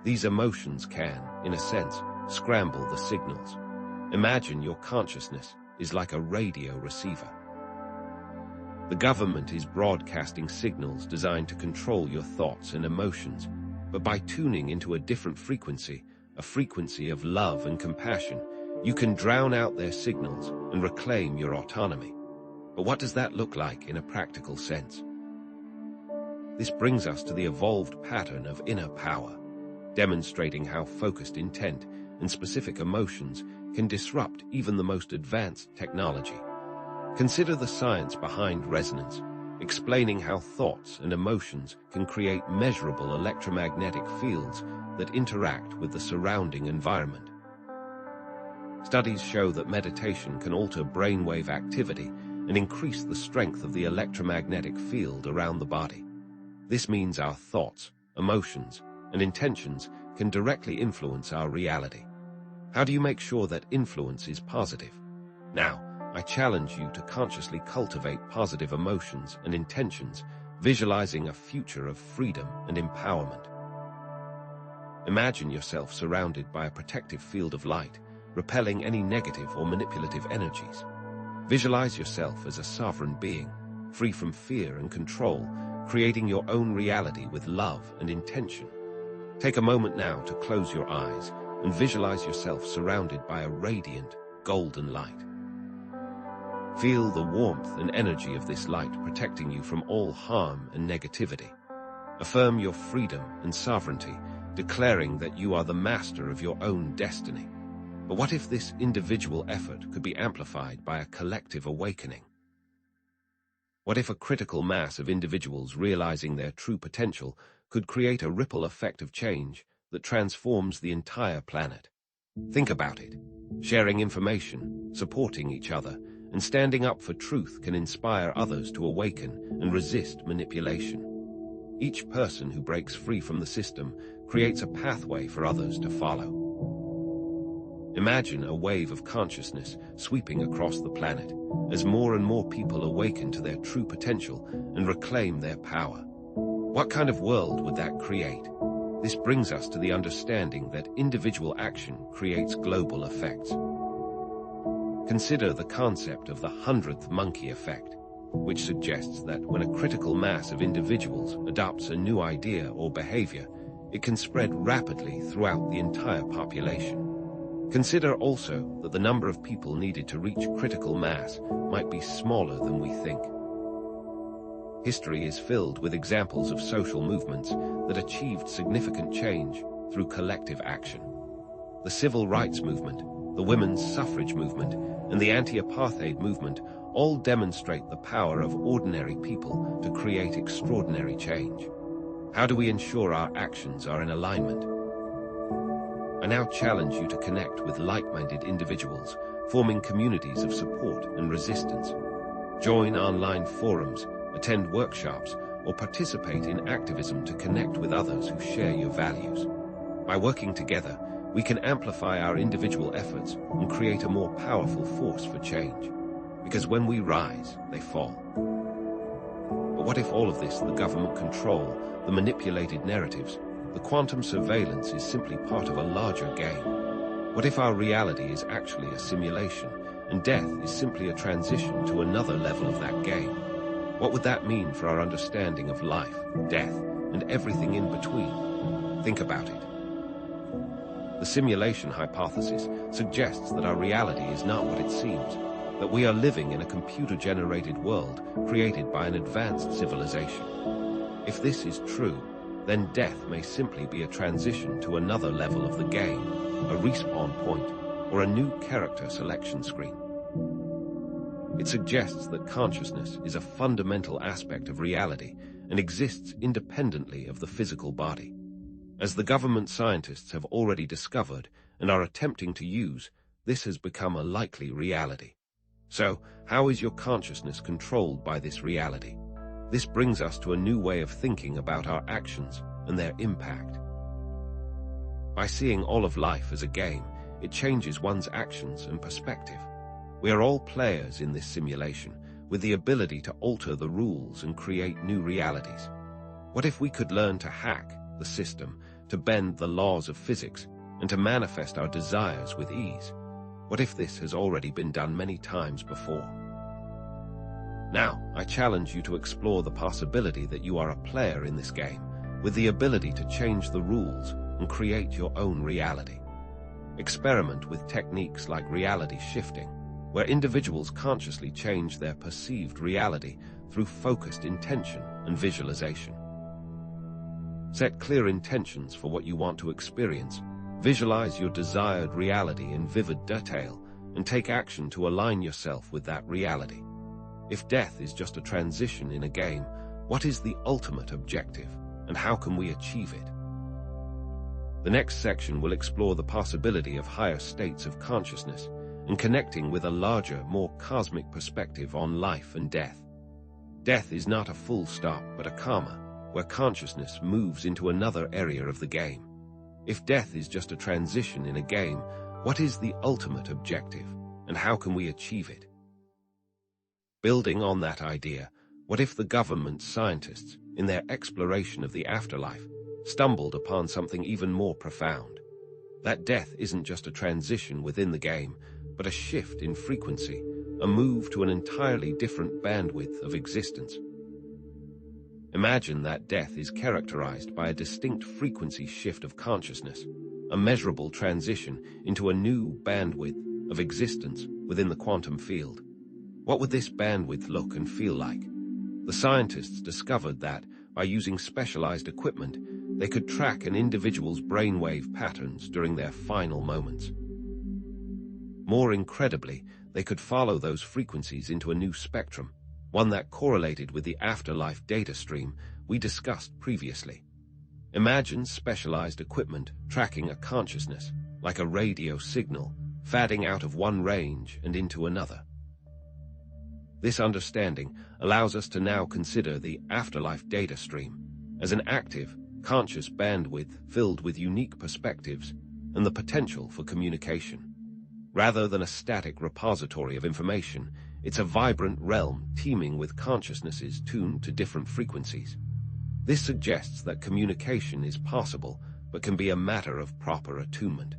These emotions can, in a sense, scramble the signals. Imagine your consciousness is like a radio receiver. The government is broadcasting signals designed to control your thoughts and emotions, but by tuning into a different frequency, a frequency of love and compassion, you can drown out their signals and reclaim your autonomy. But what does that look like in a practical sense? This brings us to the evolved pattern of inner power, demonstrating how focused intent and specific emotions can disrupt even the most advanced technology. Consider the science behind resonance, explaining how thoughts and emotions can create measurable electromagnetic fields that interact with the surrounding environment. Studies show that meditation can alter brainwave activity and increase the strength of the electromagnetic field around the body. This means our thoughts, emotions, and intentions can directly influence our reality. How do you make sure that influence is positive? Now, I challenge you to consciously cultivate positive emotions and intentions, visualizing a future of freedom and empowerment. Imagine yourself surrounded by a protective field of light, repelling any negative or manipulative energies. Visualize yourself as a sovereign being, free from fear and control, creating your own reality with love and intention. Take a moment now to close your eyes and visualize yourself surrounded by a radiant, golden light. Feel the warmth and energy of this light protecting you from all harm and negativity. Affirm your freedom and sovereignty, declaring that you are the master of your own destiny. But what if this individual effort could be amplified by a collective awakening? What if a critical mass of individuals realizing their true potential could create a ripple effect of change that transforms the entire planet? Think about it. Sharing information, supporting each other, and standing up for truth can inspire others to awaken and resist manipulation. Each person who breaks free from the system creates a pathway for others to follow. Imagine a wave of consciousness sweeping across the planet as more and more people awaken to their true potential and reclaim their power. What kind of world would that create? This brings us to the understanding that individual action creates global effects. Consider the concept of the 100th monkey effect, which suggests that when a critical mass of individuals adopts a new idea or behavior, it can spread rapidly throughout the entire population. Consider also that the number of people needed to reach critical mass might be smaller than we think. History is filled with examples of social movements that achieved significant change through collective action. The civil rights movement, the women's suffrage movement, and the anti-apartheid movement all demonstrate the power of ordinary people to create extraordinary change. How do we ensure our actions are in alignment? I now challenge you to connect with like-minded individuals, forming communities of support and resistance. Join online forums, attend workshops, or participate in activism to connect with others who share your values. By working together, we can amplify our individual efforts and create a more powerful force for change. Because when we rise, they fall. But what if all of this, the government control, the manipulated narratives, the quantum surveillance is simply part of a larger game? What if our reality is actually a simulation, and death is simply a transition to another level of that game? What would that mean for our understanding of life, death, and everything in between? Think about it. The simulation hypothesis suggests that our reality is not what it seems, that we are living in a computer-generated world created by an advanced civilization. If this is true, then death may simply be a transition to another level of the game, a respawn point, or a new character selection screen. It suggests that consciousness is a fundamental aspect of reality and exists independently of the physical body. As the government scientists have already discovered and are attempting to use, this has become a likely reality. So, how is your consciousness controlled by this reality? This brings us to a new way of thinking about our actions and their impact. By seeing all of life as a game, it changes one's actions and perspective. We are all players in this simulation, with the ability to alter the rules and create new realities? What if we could learn to hack the system, to bend the laws of physics, and to manifest our desires with ease? What if this has already been done many times before? Now, I challenge you to explore the possibility that you are a player in this game, with the ability to change the rules and create your own reality. Experiment with techniques like reality shifting, where individuals consciously change their perceived reality through focused intention and visualization. Set clear intentions for what you want to experience, visualize your desired reality in vivid detail, and take action to align yourself with that reality. If death is just a transition in a game, what is the ultimate objective, and how can we achieve it? The next section will explore the possibility of higher states of consciousness and connecting with a larger, more cosmic perspective on life and death. Death is not a full stop, but a comma, where consciousness moves into another area of the game. If death is just a transition in a game, what is the ultimate objective, and how can we achieve it? Building on that idea, what if the government scientists, in their exploration of the afterlife, stumbled upon something even more profound? That death isn't just a transition within the game, but a shift in frequency, a move to an entirely different bandwidth of existence. Imagine that death is characterized by a distinct frequency shift of consciousness, a measurable transition into a new bandwidth of existence within the quantum field. What would this bandwidth look and feel like? The scientists discovered that, by using specialized equipment, they could track an individual's brainwave patterns during their final moments. More incredibly, they could follow those frequencies into a new spectrum, one that correlated with the afterlife data stream we discussed previously. Imagine specialized equipment tracking a consciousness, like a radio signal, fading out of one range and into another. This understanding allows us to now consider the afterlife data stream as an active, conscious bandwidth filled with unique perspectives and the potential for communication. Rather than a static repository of information, it's a vibrant realm teeming with consciousnesses tuned to different frequencies. This suggests that communication is possible, but can be a matter of proper attunement.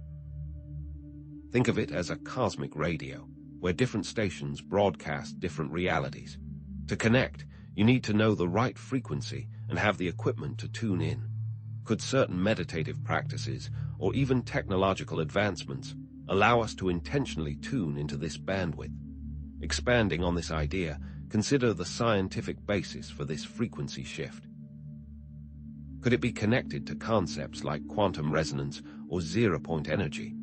Think of it as a cosmic radio, where different stations broadcast different realities. To connect, you need to know the right frequency and have the equipment to tune in. Could certain meditative practices, or even technological advancements, allow us to intentionally tune into this bandwidth? Expanding on this idea, consider the scientific basis for this frequency shift. Could it be connected to concepts like quantum resonance or zero-point energy?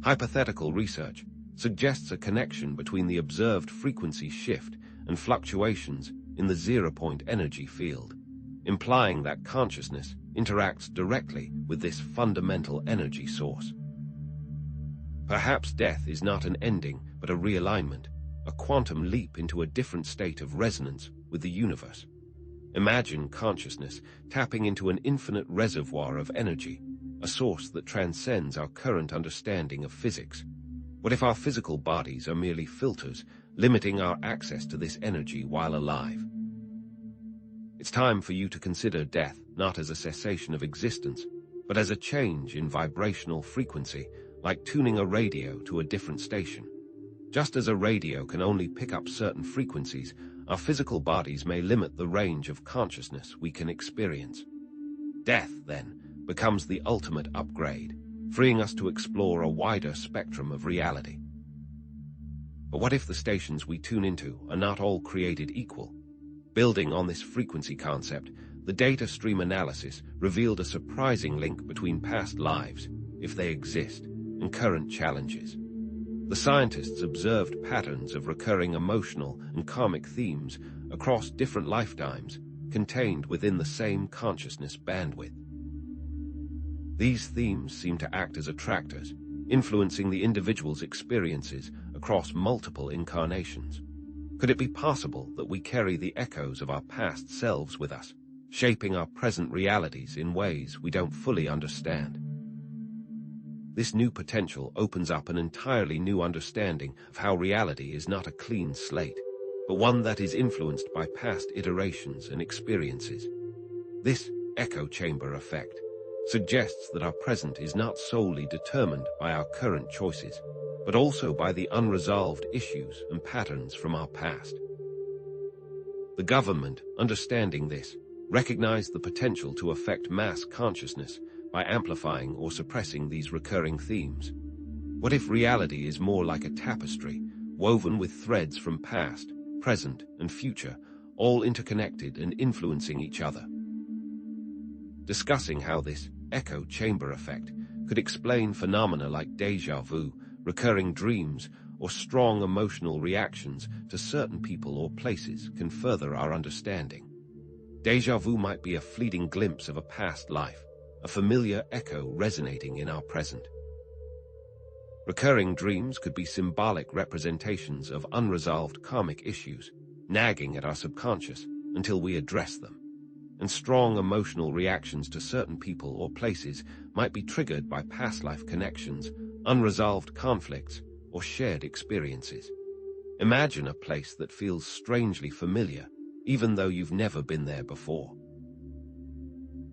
Hypothetical research suggests a connection between the observed frequency shift and fluctuations in the zero-point energy field, implying that consciousness interacts directly with this fundamental energy source. Perhaps death is not an ending, but a realignment, a quantum leap into a different state of resonance with the universe. Imagine consciousness tapping into an infinite reservoir of energy, a source that transcends our current understanding of physics. What if our physical bodies are merely filters, limiting our access to this energy while alive? It's time for you to consider death not as a cessation of existence, but as a change in vibrational frequency, like tuning a radio to a different station. Just as a radio can only pick up certain frequencies, our physical bodies may limit the range of consciousness we can experience. Death, then, becomes the ultimate upgrade, freeing us to explore a wider spectrum of reality. But what if the stations we tune into are not all created equal? Building on this frequency concept, the data stream analysis revealed a surprising link between past lives, if they exist, and current challenges. The scientists observed patterns of recurring emotional and karmic themes across different lifetimes, contained within the same consciousness bandwidth. These themes seem to act as attractors, influencing the individual's experiences across multiple incarnations. Could it be possible that we carry the echoes of our past selves with us, shaping our present realities in ways we don't fully understand? This new potential opens up an entirely new understanding of how reality is not a clean slate, but one that is influenced by past iterations and experiences. This echo chamber effect suggests that our present is not solely determined by our current choices, but also by the unresolved issues and patterns from our past. The government, understanding this, recognized the potential to affect mass consciousness by amplifying or suppressing these recurring themes. What if reality is more like a tapestry, woven with threads from past, present, and future, all interconnected and influencing each other? Discussing how this echo chamber effect could explain phenomena like déjà vu, recurring dreams, or strong emotional reactions to certain people or places can further our understanding. Déjà vu might be a fleeting glimpse of a past life, a familiar echo resonating in our present. Recurring dreams could be symbolic representations of unresolved karmic issues, nagging at our subconscious until we address them. And strong emotional reactions to certain people or places might be triggered by past life connections, unresolved conflicts, or shared experiences. Imagine a place that feels strangely familiar, even though you've never been there before.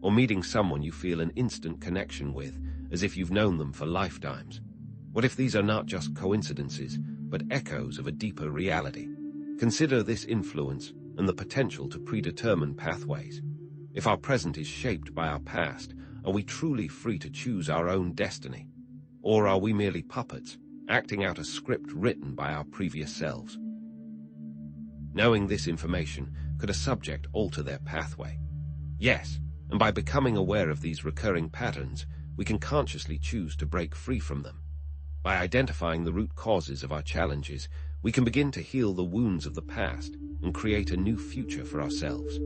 Or meeting someone you feel an instant connection with, as if you've known them for lifetimes. What if these are not just coincidences, but echoes of a deeper reality? Consider this influence and the potential to predetermine pathways. If our present is shaped by our past, are we truly free to choose our own destiny? Or are we merely puppets, acting out a script written by our previous selves? Knowing this information, could a subject alter their pathway? Yes, and by becoming aware of these recurring patterns, we can consciously choose to break free from them. By identifying the root causes of our challenges, we can begin to heal the wounds of the past and create a new future for ourselves.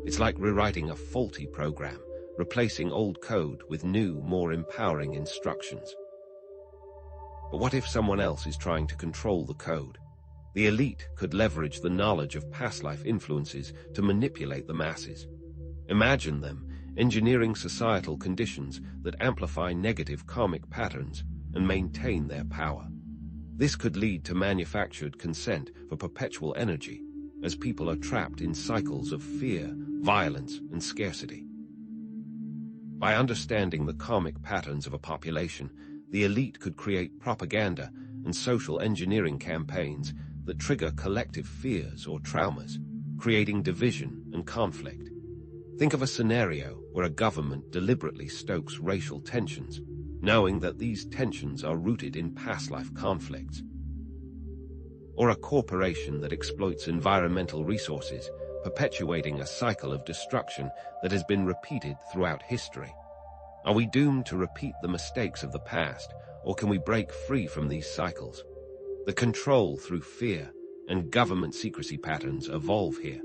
It's like rewriting a faulty program, replacing old code with new, more empowering instructions. But what if someone else is trying to control the code? The elite could leverage the knowledge of past life influences to manipulate the masses. Imagine them engineering societal conditions that amplify negative karmic patterns and maintain their power. This could lead to manufactured consent for perpetual energy, as people are trapped in cycles of fear, violence, and scarcity. By understanding the karmic patterns of a population, the elite could create propaganda and social engineering campaigns that trigger collective fears or traumas, creating division and conflict. Think of a scenario where a government deliberately stokes racial tensions, knowing that these tensions are rooted in past life conflicts. Or a corporation that exploits environmental resources, perpetuating a cycle of destruction that has been repeated throughout history. Are we doomed to repeat the mistakes of the past, or can we break free from these cycles? The control through fear and government secrecy patterns evolve here.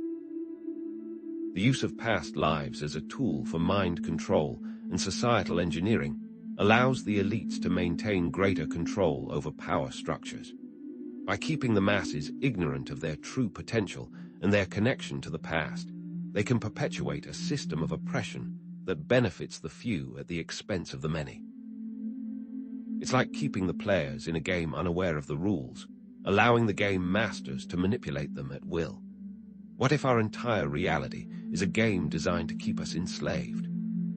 The use of past lives as a tool for mind control and societal engineering allows the elites to maintain greater control over power structures. By keeping the masses ignorant of their true potential and their connection to the past, they can perpetuate a system of oppression that benefits the few at the expense of the many. It's like keeping the players in a game unaware of the rules, allowing the game masters to manipulate them at will. What if our entire reality is a game designed to keep us enslaved?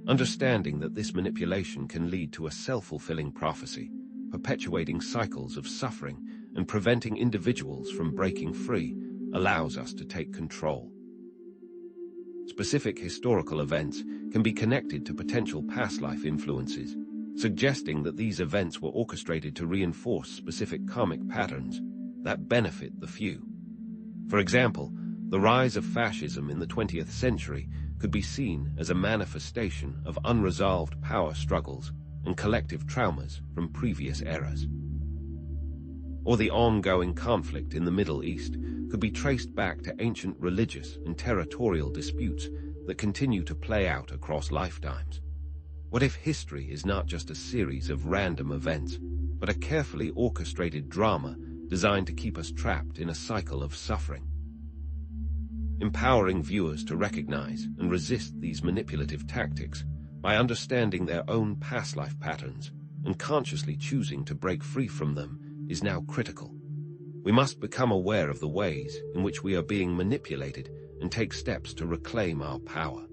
Understanding that this manipulation can lead to a self-fulfilling prophecy, perpetuating cycles of suffering and preventing individuals from breaking free, allows us to take control. Specific historical events can be connected to potential past life influences, suggesting that these events were orchestrated to reinforce specific karmic patterns that benefit the few. For example, the rise of fascism in the 20th century could be seen as a manifestation of unresolved power struggles and collective traumas from previous eras. Or the ongoing conflict in the Middle East could be traced back to ancient religious and territorial disputes that continue to play out across lifetimes. What if history is not just a series of random events, but a carefully orchestrated drama designed to keep us trapped in a cycle of suffering? Empowering viewers to recognize and resist these manipulative tactics by understanding their own past life patterns and consciously choosing to break free from them is now critical. We must become aware of the ways in which we are being manipulated and take steps to reclaim our power.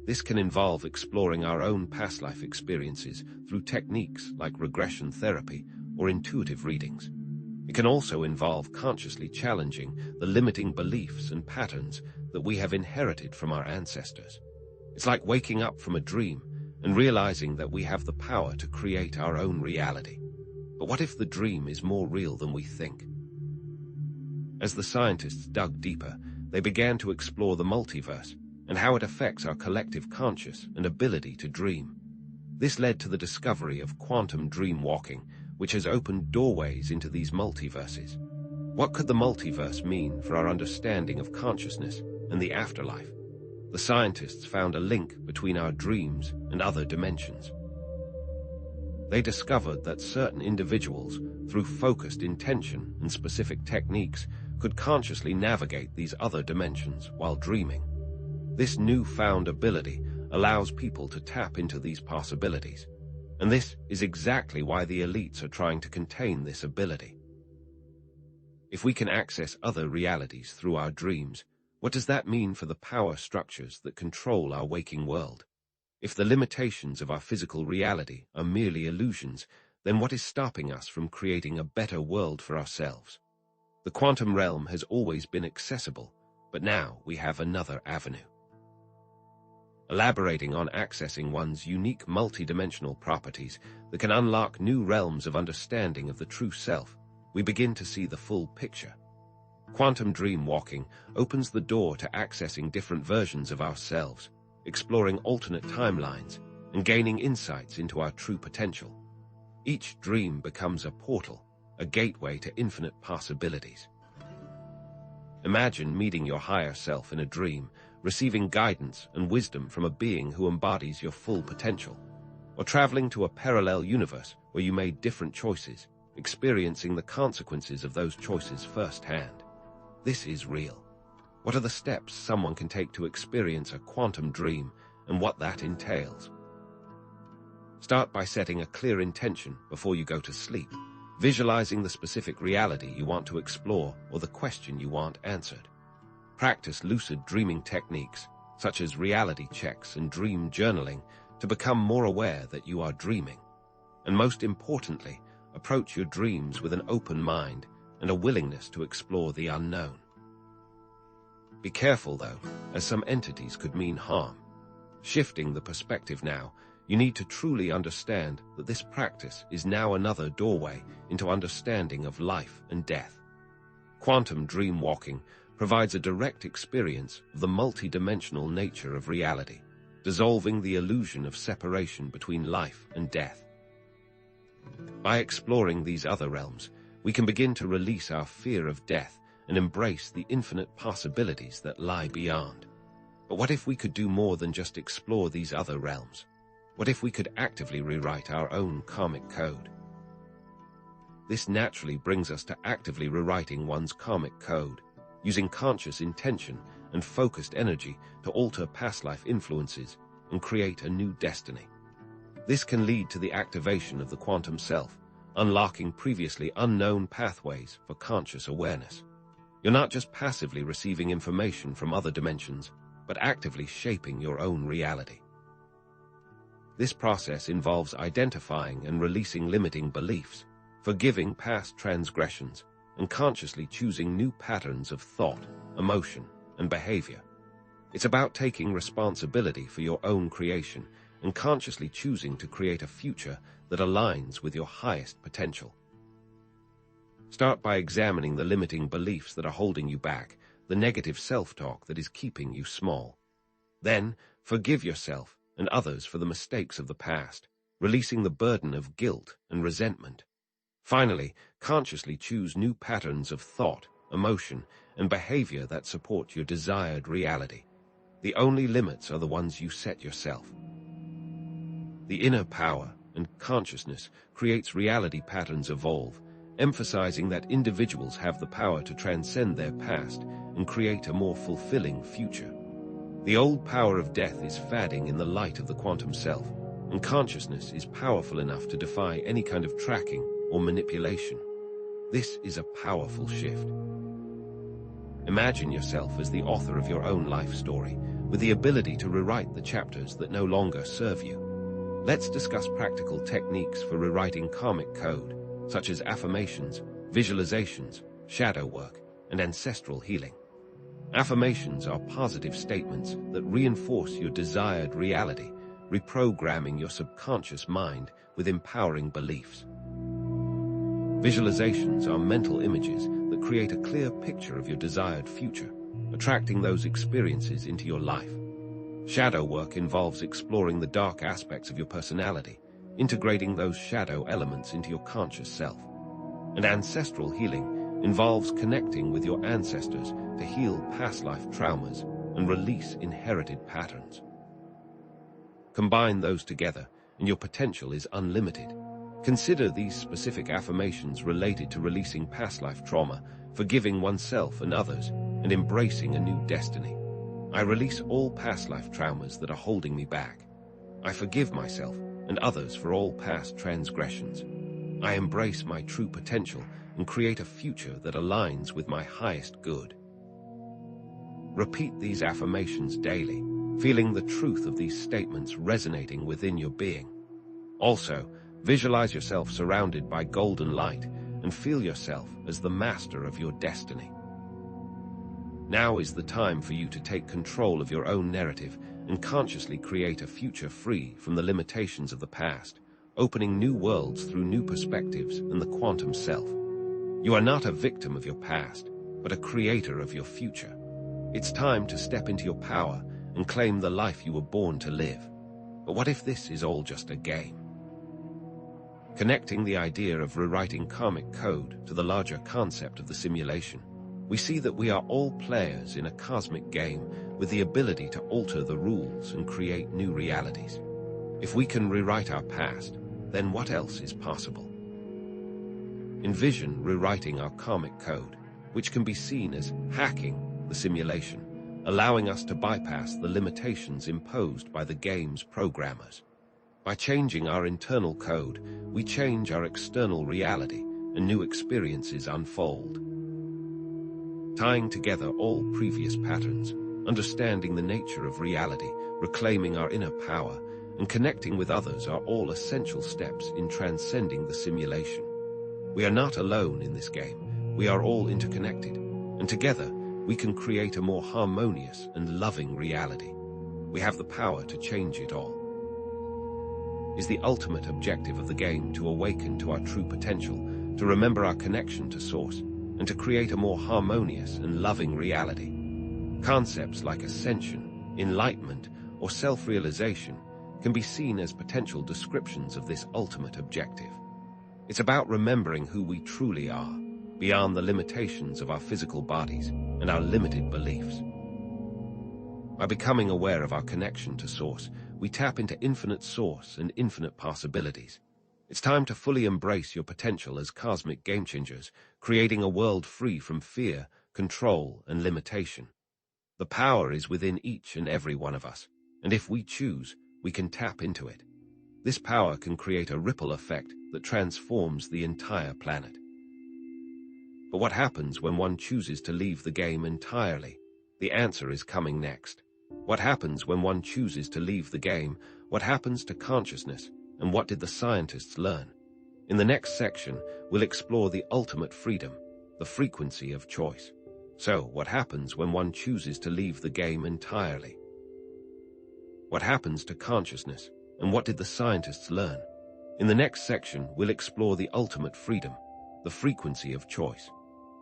This can involve exploring our own past life experiences through techniques like regression therapy or intuitive readings. It can also involve consciously challenging the limiting beliefs and patterns that we have inherited from our ancestors. It's like waking up from a dream and realizing that we have the power to create our own reality. But what if the dream is more real than we think? As the scientists dug deeper, they began to explore the multiverse and how it affects our collective conscious and ability to dream. This led to the discovery of quantum dream walking, which has opened doorways into these multiverses. What could the multiverse mean for our understanding of consciousness and the afterlife? The scientists found a link between our dreams and other dimensions. They discovered that certain individuals, through focused intention and specific techniques, could consciously navigate these other dimensions while dreaming. This newfound ability allows people to tap into these possibilities, and this is exactly why the elites are trying to contain this ability. If we can access other realities through our dreams, what does that mean for the power structures that control our waking world? If the limitations of our physical reality are merely illusions, then what is stopping us from creating a better world for ourselves? The quantum realm has always been accessible, but now we have another avenue. Elaborating on accessing one's unique multidimensional properties that can unlock new realms of understanding of the true self, we begin to see the full picture. Quantum dream walking opens the door to accessing different versions of ourselves, exploring alternate timelines, and gaining insights into our true potential. Each dream becomes a portal, a gateway to infinite possibilities. Imagine meeting your higher self in a dream, receiving guidance and wisdom from a being who embodies your full potential, or traveling to a parallel universe where you made different choices, experiencing the consequences of those choices firsthand. This is real. What are the steps someone can take to experience a quantum dream and what that entails? Start by setting a clear intention before you go to sleep, visualizing the specific reality you want to explore or the question you want answered. Practice lucid dreaming techniques, such as reality checks and dream journaling, to become more aware that you are dreaming. And most importantly, approach your dreams with an open mind and a willingness to explore the unknown. Be careful, though, as some entities could mean harm. Shifting the perspective now, you need to truly understand that this practice is now another doorway into understanding of life and death. Quantum dream walking provides a direct experience of the multidimensional nature of reality, dissolving the illusion of separation between life and death. By exploring these other realms, we can begin to release our fear of death and embrace the infinite possibilities that lie beyond. But what if we could do more than just explore these other realms? What if we could actively rewrite our own karmic code? This naturally brings us to actively rewriting one's karmic code, using conscious intention and focused energy to alter past life influences and create a new destiny. This can lead to the activation of the quantum self, unlocking previously unknown pathways for conscious awareness. You're not just passively receiving information from other dimensions, but actively shaping your own reality. This process involves identifying and releasing limiting beliefs, forgiving past transgressions, and consciously choosing new patterns of thought, emotion, and behavior. It's about taking responsibility for your own creation and consciously choosing to create a future that aligns with your highest potential. Start by examining the limiting beliefs that are holding you back, the negative self-talk that is keeping you small. Then, forgive yourself and others for the mistakes of the past, releasing the burden of guilt and resentment. Finally, consciously choose new patterns of thought, emotion, and behavior that support your desired reality. The only limits are the ones you set yourself. The inner power and consciousness creates reality patterns evolve, emphasizing that individuals have the power to transcend their past and create a more fulfilling future. The old power of death is fading in the light of the quantum self, and consciousness is powerful enough to defy any kind of tracking or manipulation. This is a powerful shift. Imagine yourself as the author of your own life story, with the ability to rewrite the chapters that no longer serve you. Let's discuss practical techniques for rewriting karmic code, such as affirmations, visualizations, shadow work, and ancestral healing. Affirmations are positive statements that reinforce your desired reality, reprogramming your subconscious mind with empowering beliefs. Visualizations are mental images that create a clear picture of your desired future, attracting those experiences into your life. Shadow work involves exploring the dark aspects of your personality, integrating those shadow elements into your conscious self. And ancestral healing involves connecting with your ancestors to heal past life traumas and release inherited patterns. Combine those together, and your potential is unlimited. Consider these specific affirmations related to releasing past life trauma, forgiving oneself and others, and embracing a new destiny. I release all past life traumas that are holding me back. I forgive myself and others for all past transgressions. I embrace my true potential and create a future that aligns with my highest good. Repeat these affirmations daily, feeling the truth of these statements resonating within your being. Also, visualize yourself surrounded by golden light and feel yourself as the master of your destiny. Now is the time for you to take control of your own narrative and consciously create a future free from the limitations of the past, opening new worlds through new perspectives and the quantum self. You are not a victim of your past, but a creator of your future. It's time to step into your power and claim the life you were born to live. But what if this is all just a game? Connecting the idea of rewriting karmic code to the larger concept of the simulation, we see that we are all players in a cosmic game with the ability to alter the rules and create new realities. If we can rewrite our past, then what else is possible? Envision rewriting our karmic code, which can be seen as hacking the simulation, allowing us to bypass the limitations imposed by the game's programmers. By changing our internal code, we change our external reality, and new experiences unfold. Tying together all previous patterns, understanding the nature of reality, reclaiming our inner power, and connecting with others are all essential steps in transcending the simulation. We are not alone in this game. We are all interconnected, and together we can create a more harmonious and loving reality. We have the power to change it all. Is the ultimate objective of the game to awaken to our true potential, to remember our connection to Source, and to create a more harmonious and loving reality. Concepts like ascension, enlightenment, or self-realization can be seen as potential descriptions of this ultimate objective. It's about remembering who we truly are, beyond the limitations of our physical bodies and our limited beliefs. By becoming aware of our connection to Source, we tap into infinite source and infinite possibilities. It's time to fully embrace your potential as cosmic game changers, creating a world free from fear, control, and limitation. The power is within each and every one of us, and if we choose, we can tap into it. This power can create a ripple effect that transforms the entire planet. But what happens when one chooses to leave the game entirely? The answer is coming next. What happens when one chooses to leave the game? What happens to consciousness? And what did the scientists learn? In the next section, we'll explore the ultimate freedom, the frequency of choice. So, what happens when one chooses to leave the game entirely? What happens to consciousness? And what did the scientists learn? In the next section, we'll explore the ultimate freedom, the frequency of choice.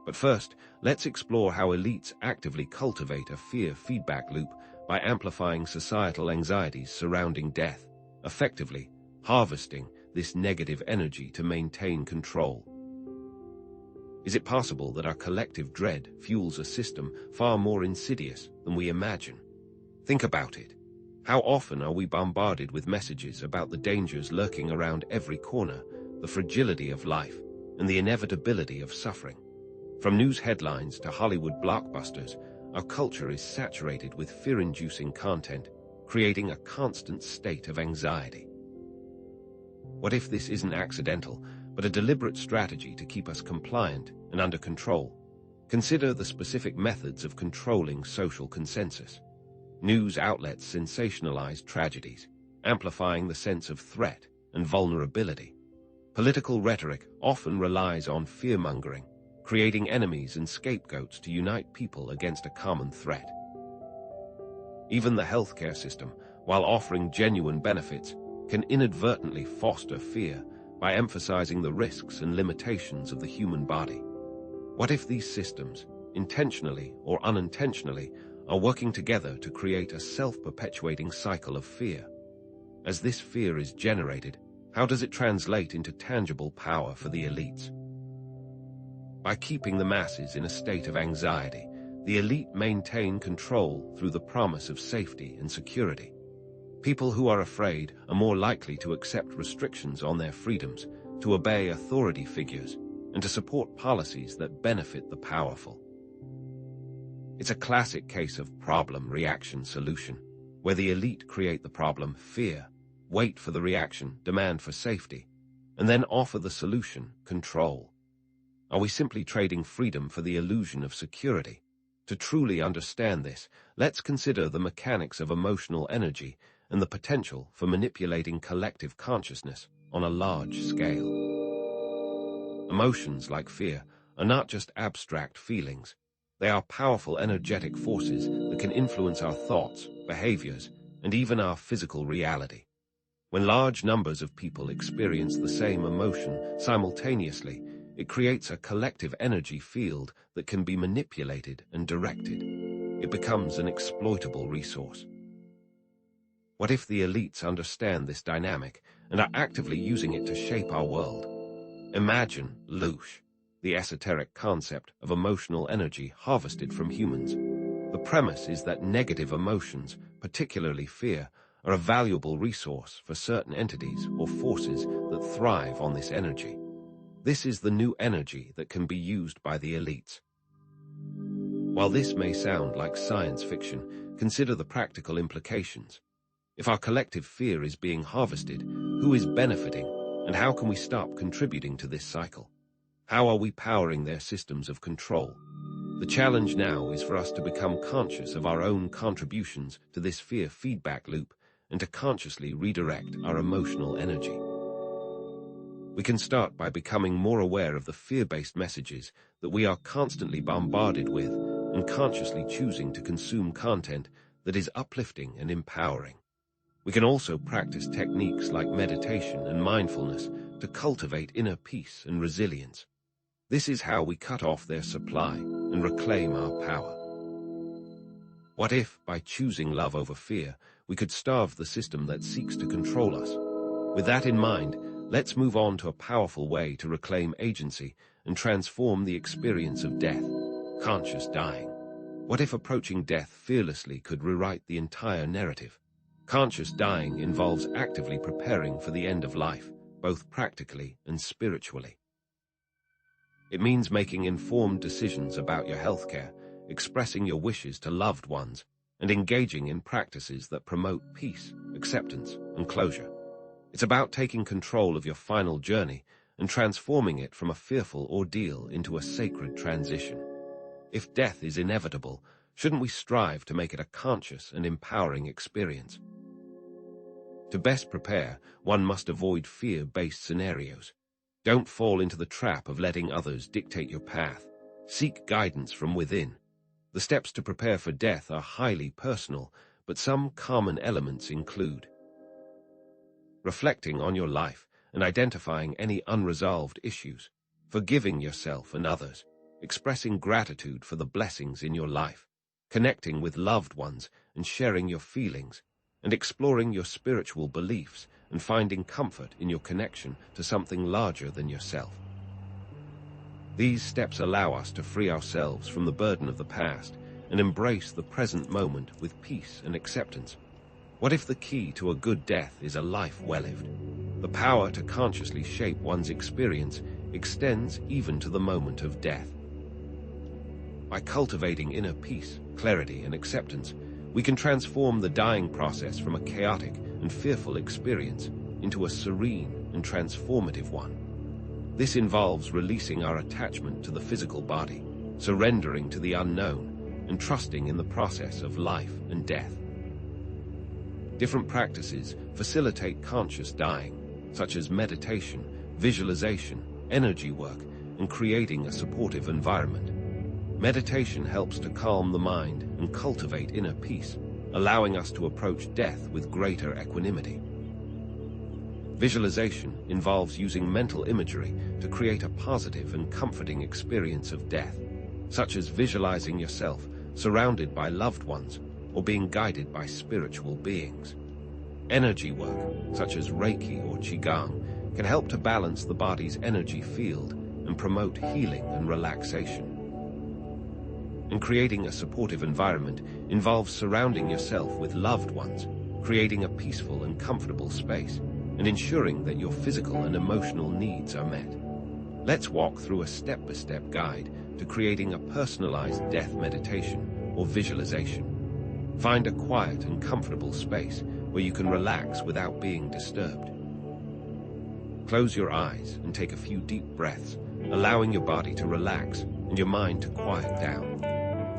But first, let's explore how elites actively cultivate a fear feedback loop by amplifying societal anxieties surrounding death, effectively harvesting this negative energy to maintain control. Is it possible that our collective dread fuels a system far more insidious than we imagine? Think about it. How often are we bombarded with messages about the dangers lurking around every corner, the fragility of life, and the inevitability of suffering? From news headlines to Hollywood blockbusters, our culture is saturated with fear-inducing content, creating a constant state of anxiety. What if this isn't accidental, but but a deliberate strategy to keep us compliant and under control. Consider the specific methods of controlling social consensus. News outlets sensationalize tragedies, amplifying the sense of threat and vulnerability. Political rhetoric often relies on fear-mongering, creating enemies and scapegoats to unite people against a common threat. Even the healthcare system, while offering genuine benefits, can inadvertently foster fear by emphasizing the risks and limitations of the human body. What if these systems, intentionally or unintentionally, are working together to create a self-perpetuating cycle of fear? As this fear is generated, how does it translate into tangible power for the elites? By keeping the masses in a state of anxiety, the elite maintain control through the promise of safety and security. People who are afraid are more likely to accept restrictions on their freedoms, to obey authority figures, and to support policies that benefit the powerful. It's a classic case of problem-reaction-solution, where the elite create the problem, fear, wait for the reaction, demand for safety, and then offer the solution, control. Are we simply trading freedom for the illusion of security? To truly understand this, let's consider the mechanics of emotional energy and the potential for manipulating collective consciousness on a large scale. Emotions like fear are not just abstract feelings. They are powerful energetic forces that can influence our thoughts, behaviors, and even our physical reality. When large numbers of people experience the same emotion simultaneously, it creates a collective energy field that can be manipulated and directed. It becomes an exploitable resource. What if the elites understand this dynamic and are actively using it to shape our world? Imagine Loosh, the esoteric concept of emotional energy harvested from humans. The premise is that negative emotions, particularly fear, are a valuable resource for certain entities or forces that thrive on this energy. This is the new energy that can be used by the elites. While this may sound like science fiction, consider the practical implications. If our collective fear is being harvested, who is benefiting, and how can we stop contributing to this cycle? How are we powering their systems of control? The challenge now is for us to become conscious of our own contributions to this fear feedback loop and to consciously redirect our emotional energy. We can start by becoming more aware of the fear-based messages that we are constantly bombarded with and consciously choosing to consume content that is uplifting and empowering. We can also practice techniques like meditation and mindfulness to cultivate inner peace and resilience. This is how we cut off their supply and reclaim our power. What if, by choosing love over fear, we could starve the system that seeks to control us? With that in mind, let's move on to a powerful way to reclaim agency and transform the experience of death, conscious dying. What if approaching death fearlessly could rewrite the entire narrative? Conscious dying involves actively preparing for the end of life, both practically and spiritually. It means making informed decisions about your healthcare, expressing your wishes to loved ones, and engaging in practices that promote peace, acceptance, and closure. It's about taking control of your final journey and transforming it from a fearful ordeal into a sacred transition. If death is inevitable, shouldn't we strive to make it a conscious and empowering experience? To best prepare, one must avoid fear-based scenarios. Don't fall into the trap of letting others dictate your path. Seek guidance from within. The steps to prepare for death are highly personal, but some common elements include reflecting on your life and identifying any unresolved issues, forgiving yourself and others, expressing gratitude for the blessings in your life, connecting with loved ones and sharing your feelings, and exploring your spiritual beliefs and finding comfort in your connection to something larger than yourself. These steps allow us to free ourselves from the burden of the past and embrace the present moment with peace and acceptance. What if the key to a good death is a life well-lived? The power to consciously shape one's experience extends even to the moment of death. By cultivating inner peace, clarity, and acceptance, we can transform the dying process from a chaotic and fearful experience into a serene and transformative one. This involves releasing our attachment to the physical body, surrendering to the unknown, and trusting in the process of life and death. Different practices facilitate conscious dying, such as meditation, visualization, energy work, and creating a supportive environment. Meditation helps to calm the mind and cultivate inner peace, allowing us to approach death with greater equanimity. Visualization involves using mental imagery to create a positive and comforting experience of death, such as visualizing yourself surrounded by loved ones or being guided by spiritual beings. Energy work, such as Reiki or Qigong, can help to balance the body's energy field and promote healing and relaxation. And creating a supportive environment involves surrounding yourself with loved ones, creating a peaceful and comfortable space, and ensuring that your physical and emotional needs are met. Let's walk through a step-by-step guide to creating a personalized death meditation or visualization. Find a quiet and comfortable space where you can relax without being disturbed. Close your eyes and take a few deep breaths, allowing your body to relax and your mind to quiet down.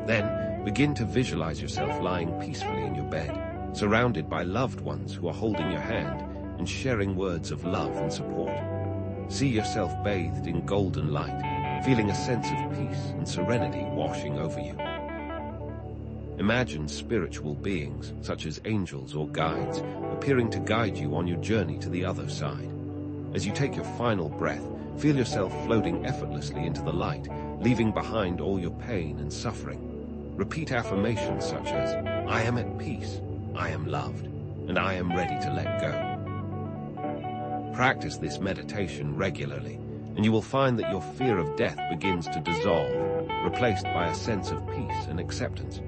Then, begin to visualize yourself lying peacefully in your bed, surrounded by loved ones who are holding your hand and sharing words of love and support. See yourself bathed in golden light, feeling a sense of peace and serenity washing over you. Imagine spiritual beings, such as angels or guides, appearing to guide you on your journey to the other side. As you take your final breath, feel yourself floating effortlessly into the light, leaving behind all your pain and suffering. Repeat affirmations such as, "I am at peace, I am loved, and I am ready to let go." Practice this meditation regularly, and you will find that your fear of death begins to dissolve, replaced by a sense of peace and acceptance.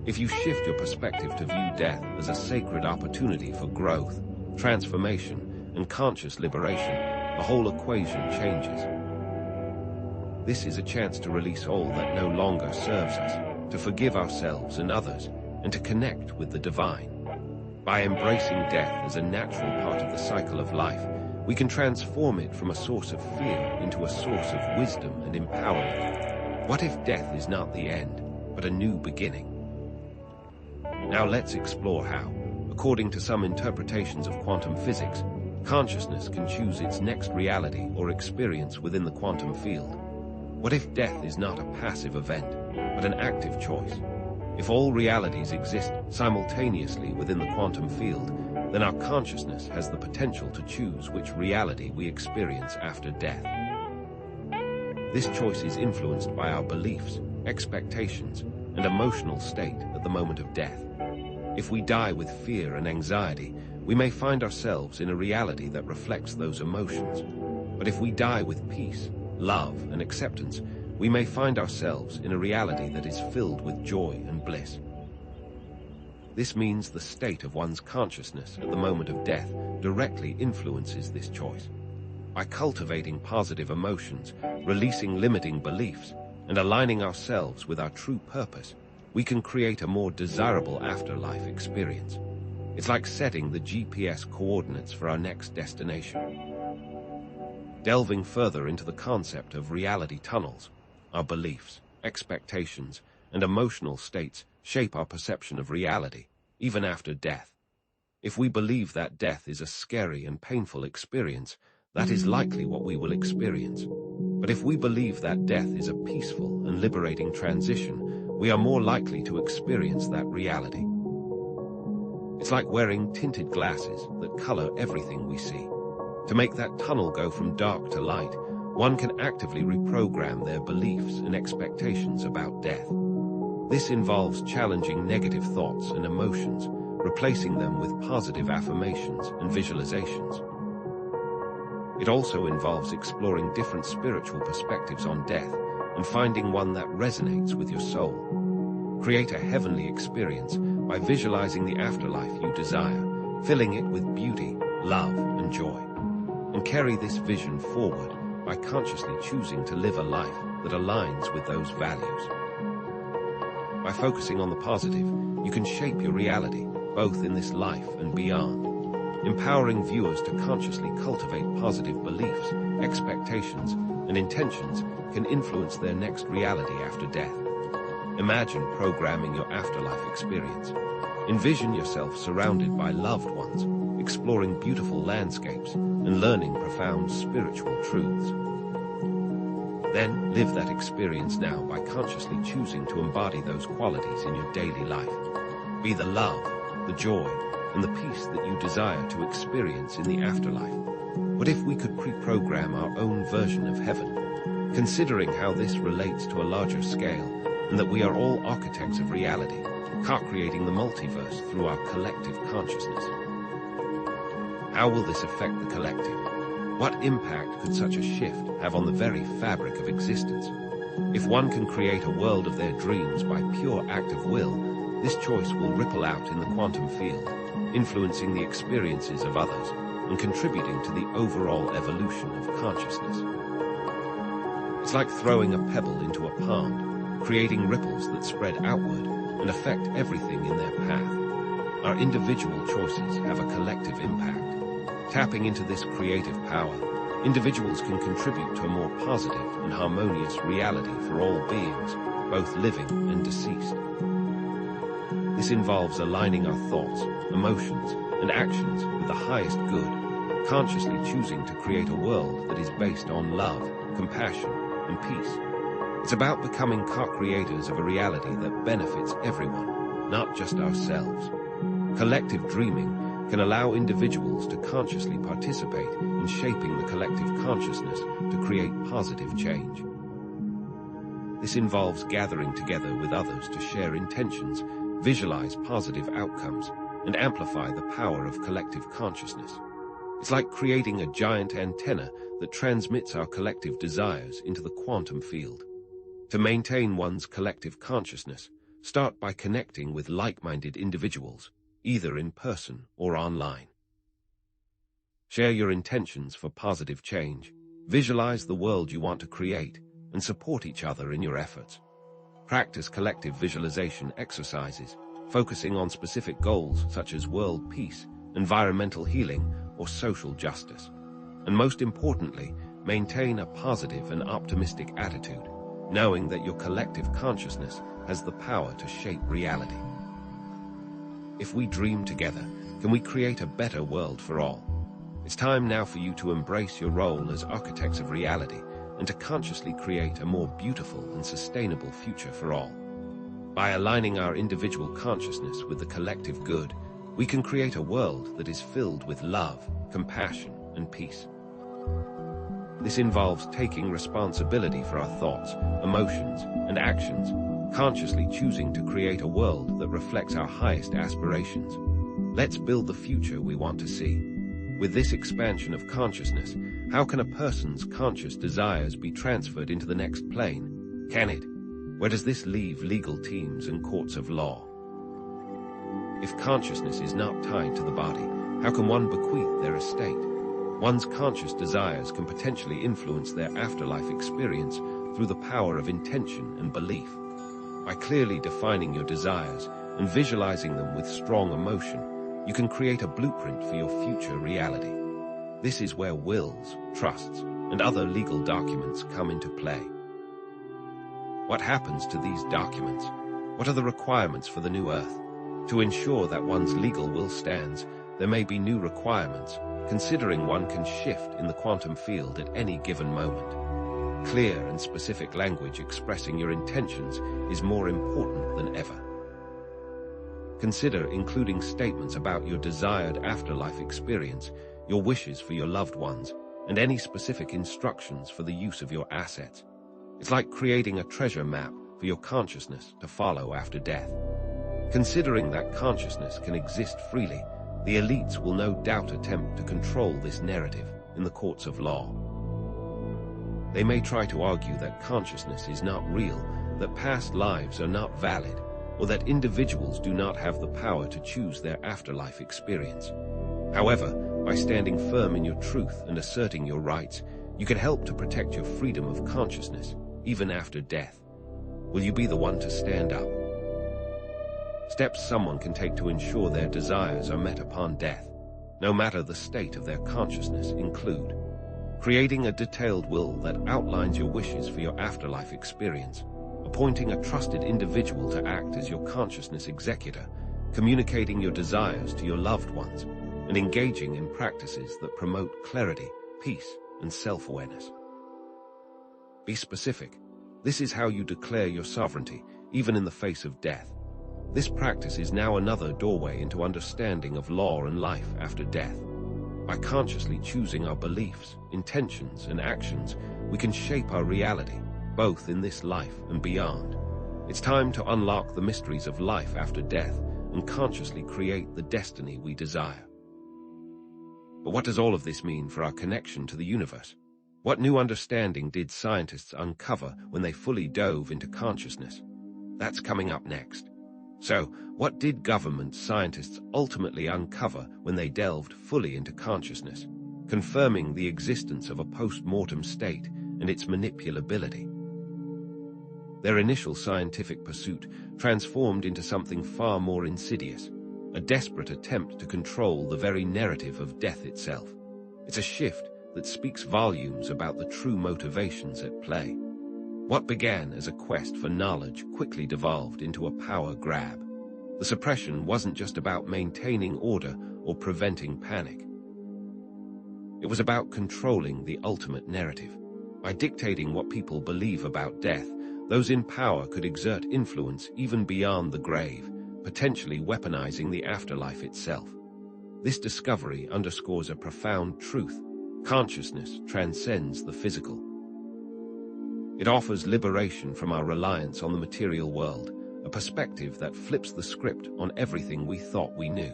If you shift your perspective to view death as a sacred opportunity for growth, transformation, and conscious liberation, the whole equation changes. This is a chance to release all that no longer serves us, to forgive ourselves and others, and to connect with the divine. By embracing death as a natural part of the cycle of life, we can transform it from a source of fear into a source of wisdom and empowerment. What if death is not the end, but a new beginning? Now let's explore how, according to some interpretations of quantum physics, consciousness can choose its next reality or experience within the quantum field. What if death is not a passive event, but an active choice? If all realities exist simultaneously within the quantum field, then our consciousness has the potential to choose which reality we experience after death. This choice is influenced by our beliefs, expectations, and emotional state at the moment of death. If we die with fear and anxiety, we may find ourselves in a reality that reflects those emotions. But if we die with peace, love, and acceptance, we may find ourselves in a reality that is filled with joy and bliss. This means the state of one's consciousness at the moment of death directly influences this choice. By cultivating positive emotions, releasing limiting beliefs, and aligning ourselves with our true purpose, we can create a more desirable afterlife experience. It's like setting the GPS coordinates for our next destination. Delving further into the concept of reality tunnels, our beliefs, expectations, and emotional states shape our perception of reality, even after death. If we believe that death is a scary and painful experience, that is likely what we will experience. But if we believe that death is a peaceful and liberating transition, we are more likely to experience that reality. It's like wearing tinted glasses that color everything we see. To make that tunnel go from dark to light, one can actively reprogram their beliefs and expectations about death. This involves challenging negative thoughts and emotions, replacing them with positive affirmations and visualizations. It also involves exploring different spiritual perspectives on death and finding one that resonates with your soul. Create a heavenly experience by visualizing the afterlife you desire, filling it with beauty, love, and joy. And carry this vision forward by consciously choosing to live a life that aligns with those values. By focusing on the positive, you can shape your reality, both in this life and beyond. empowering viewers to consciously cultivate positive beliefs, expectations, and intentions can influence their next reality after death. Imagine programming your afterlife experience. Envision yourself surrounded by loved ones, exploring beautiful landscapes and learning profound spiritual truths. Then live that experience now by consciously choosing to embody those qualities in your daily life. Be the love, the joy, and the peace that you desire to experience in the afterlife. What if we could pre-program our own version of heaven, considering how this relates to a larger scale, and that we are all architects of reality, co-creating the multiverse through our collective consciousness? How will this affect the collective? What impact could such a shift have on the very fabric of existence? If one can create a world of their dreams by pure act of will, this choice will ripple out in the quantum field, influencing the experiences of others and contributing to the overall evolution of consciousness. It's like throwing a pebble into a pond, creating ripples that spread outward and affect everything in their path. Our individual choices have a collective impact. Tapping into this creative power, individuals can contribute to a more positive and harmonious reality for all beings, both living and deceased. This involves aligning our thoughts, emotions, and actions with the highest good, consciously choosing to create a world that is based on love, compassion, and peace. It's about becoming co-creators of a reality that benefits everyone, not just ourselves. Collective dreaming can allow individuals to consciously participate in shaping the collective consciousness to create positive change. This involves gathering together with others to share intentions, visualize positive outcomes, and amplify the power of collective consciousness. It's like creating a giant antenna that transmits our collective desires into the quantum field. To maintain one's collective consciousness, start by connecting with like-minded individuals, either in person or online. Share your intentions for positive change, visualize the world you want to create, and support each other in your efforts. Practice collective visualization exercises, focusing on specific goals such as world peace, environmental healing, or social justice. And most importantly, maintain a positive and optimistic attitude, knowing that your collective consciousness has the power to shape reality. If we dream together, can we create a better world for all? It's time now for you to embrace your role as architects of reality and to consciously create a more beautiful and sustainable future for all. By aligning our individual consciousness with the collective good, we can create a world that is filled with love, compassion, and peace. This involves taking responsibility for our thoughts, emotions, and actions, consciously choosing to create a world that reflects our highest aspirations. Let's build the future we want to see. With this expansion of consciousness, how can a person's conscious desires be transferred into the next plane? Can it? Where does this leave legal teams and courts of law? If consciousness is not tied to the body, how can one bequeath their estate? One's conscious desires can potentially influence their afterlife experience through the power of intention and belief. By clearly defining your desires and visualizing them with strong emotion, you can create a blueprint for your future reality. This is where wills, trusts, and other legal documents come into play. What happens to these documents? What are the requirements for the new earth? To ensure that one's legal will stands, there may be new requirements, considering one can shift in the quantum field at any given moment. Clear and specific language expressing your intentions is more important than ever. Consider including statements about your desired afterlife experience, your wishes for your loved ones, and any specific instructions for the use of your assets. It's like creating a treasure map for your consciousness to follow after death. Considering that consciousness can exist freely, the elites will no doubt attempt to control this narrative in the courts of law. They may try to argue that consciousness is not real, that past lives are not valid, or that individuals do not have the power to choose their afterlife experience. However, by standing firm in your truth and asserting your rights, you can help to protect your freedom of consciousness, even after death. Will you be the one to stand up? Steps someone can take to ensure their desires are met upon death. no matter the state of their consciousness, include creating a detailed will that outlines your wishes for your afterlife experience, appointing a trusted individual to act as your consciousness executor, communicating your desires to your loved ones, and engaging in practices that promote clarity, peace, and self-awareness. Be specific. This is how you declare your sovereignty, even in the face of death. This practice is now another doorway into understanding of law and life after death. By consciously choosing our beliefs, intentions, and actions, we can shape our reality, both in this life and beyond. It's time to unlock the mysteries of life after death and consciously create the destiny we desire. But what does all of this mean for our connection to the universe? What new understanding did scientists uncover when they fully dove into consciousness? That's coming up next. So, what did government scientists ultimately uncover when they delved fully into consciousness, confirming the existence of a post-mortem state and its manipulability? Their initial scientific pursuit transformed into something far more insidious, a desperate attempt to control the very narrative of death itself. It's a shift that speaks volumes about the true motivations at play. What began as a quest for knowledge quickly devolved into a power grab. The suppression wasn't just about maintaining order or preventing panic. It was about controlling the ultimate narrative. By dictating what people believe about death, those in power could exert influence even beyond the grave, potentially weaponizing the afterlife itself. This discovery underscores a profound truth. Consciousness transcends the physical. It offers liberation from our reliance on the material world, a perspective that flips the script on everything we thought we knew.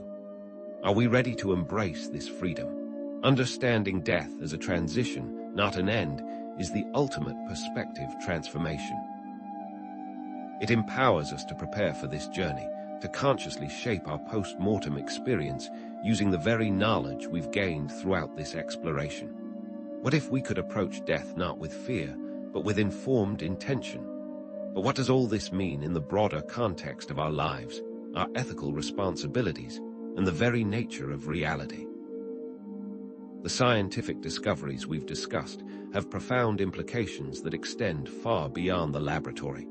Are we ready to embrace this freedom? Understanding death as a transition, not an end, is the ultimate perspective transformation. It empowers us to prepare for this journey, to consciously shape our post-mortem experience using the very knowledge we've gained throughout this exploration. What if we could approach death not with fear, but with informed intention? But what does all this mean in the broader context of our lives, our ethical responsibilities, and the very nature of reality? The scientific discoveries we've discussed have profound implications that extend far beyond the laboratory.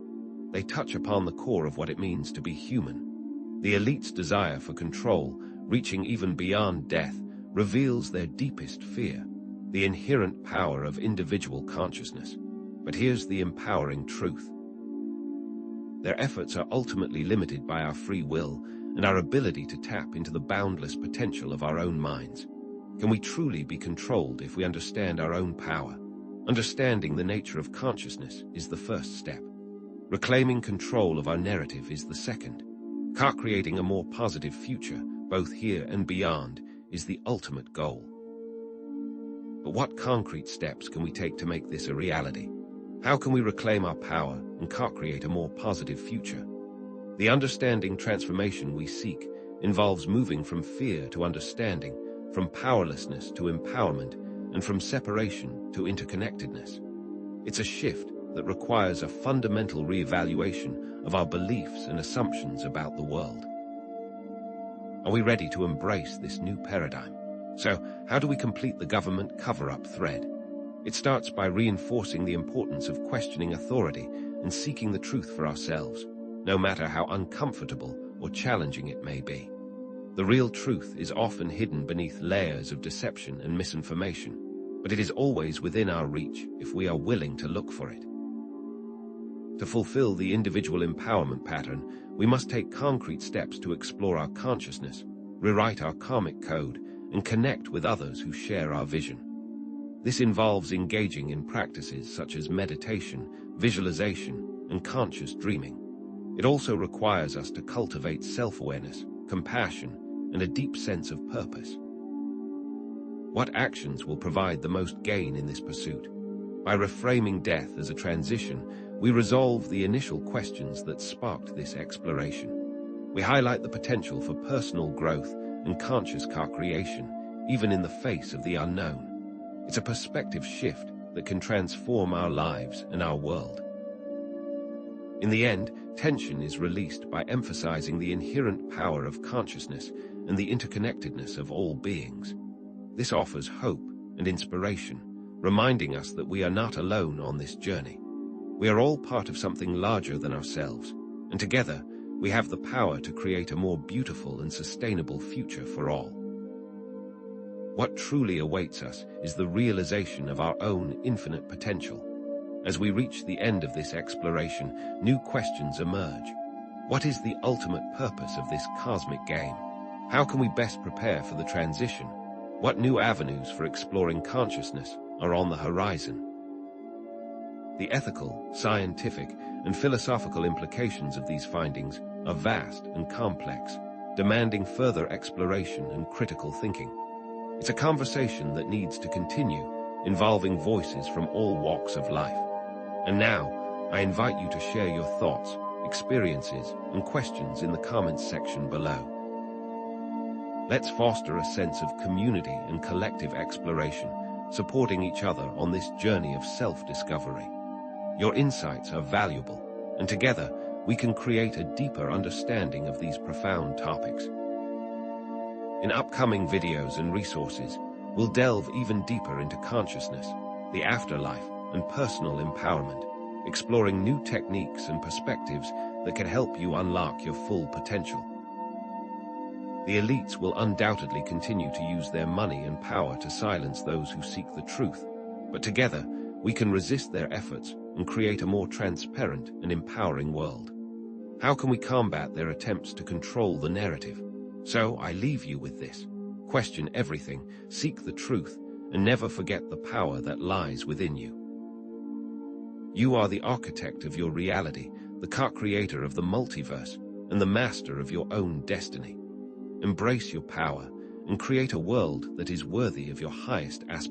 They touch upon the core of what it means to be human. The elite's desire for control, reaching even beyond death, reveals their deepest fear, the inherent power of individual consciousness. But here's the empowering truth. Their efforts are ultimately limited by our free will and our ability to tap into the boundless potential of our own minds. Can we truly be controlled if we understand our own power? Understanding the nature of consciousness is the first step. Reclaiming control of our narrative is the second. Co-creating a more positive future, both here and beyond, is the ultimate goal. But what concrete steps can we take to make this a reality? How can we reclaim our power and co-create a more positive future? The understanding transformation we seek involves moving from fear to understanding, from powerlessness to empowerment, and from separation to interconnectedness. It's a shift that requires a fundamental reevaluation of our beliefs and assumptions about the world. Are we ready to embrace this new paradigm? So, how do we complete the government cover-up thread? It starts by reinforcing the importance of questioning authority and seeking the truth for ourselves, no matter how uncomfortable or challenging it may be. The real truth is often hidden beneath layers of deception and misinformation, but it is always within our reach if we are willing to look for it. To fulfill the individual empowerment pattern, we must take concrete steps to explore our consciousness, rewrite our karmic code, and connect with others who share our vision. This involves engaging in practices such as meditation, visualization, and conscious dreaming. It also requires us to cultivate self-awareness, compassion, and a deep sense of purpose. What actions will provide the most gain in this pursuit? By reframing death as a transition, we resolve the initial questions that sparked this exploration. We highlight the potential for personal growth and conscious co-creation, even in the face of the unknown. It's a perspective shift that can transform our lives and our world. In the end, tension is released by emphasizing the inherent power of consciousness and the interconnectedness of all beings. This offers hope and inspiration, reminding us that we are not alone on this journey. We are all part of something larger than ourselves, and together we have the power to create a more beautiful and sustainable future for all. What truly awaits us is the realization of our own infinite potential. As we reach the end of this exploration, new questions emerge. What is the ultimate purpose of this cosmic game? How can we best prepare for the transition? What new avenues for exploring consciousness are on the horizon? The ethical, scientific, and philosophical implications of these findings are vast and complex, demanding further exploration and critical thinking. It's a conversation that needs to continue, involving voices from all walks of life. And now, I invite you to share your thoughts, experiences, and questions in the comments section below. Let's foster a sense of community and collective exploration, supporting each other on this journey of self-discovery. Your insights are valuable, and together we can create a deeper understanding of these profound topics. In upcoming videos and resources, we'll delve even deeper into consciousness, the afterlife, and personal empowerment, exploring new techniques and perspectives that can help you unlock your full potential. The elites will undoubtedly continue to use their money and power to silence those who seek the truth, but together we can resist their efforts and create a more transparent and empowering world. How can we combat their attempts to control the narrative? So I leave you with this. Question everything, seek the truth, and never forget the power that lies within you. You are the architect of your reality, the co-creator of the multiverse, and the master of your own destiny. Embrace your power and create a world that is worthy of your highest aspirations.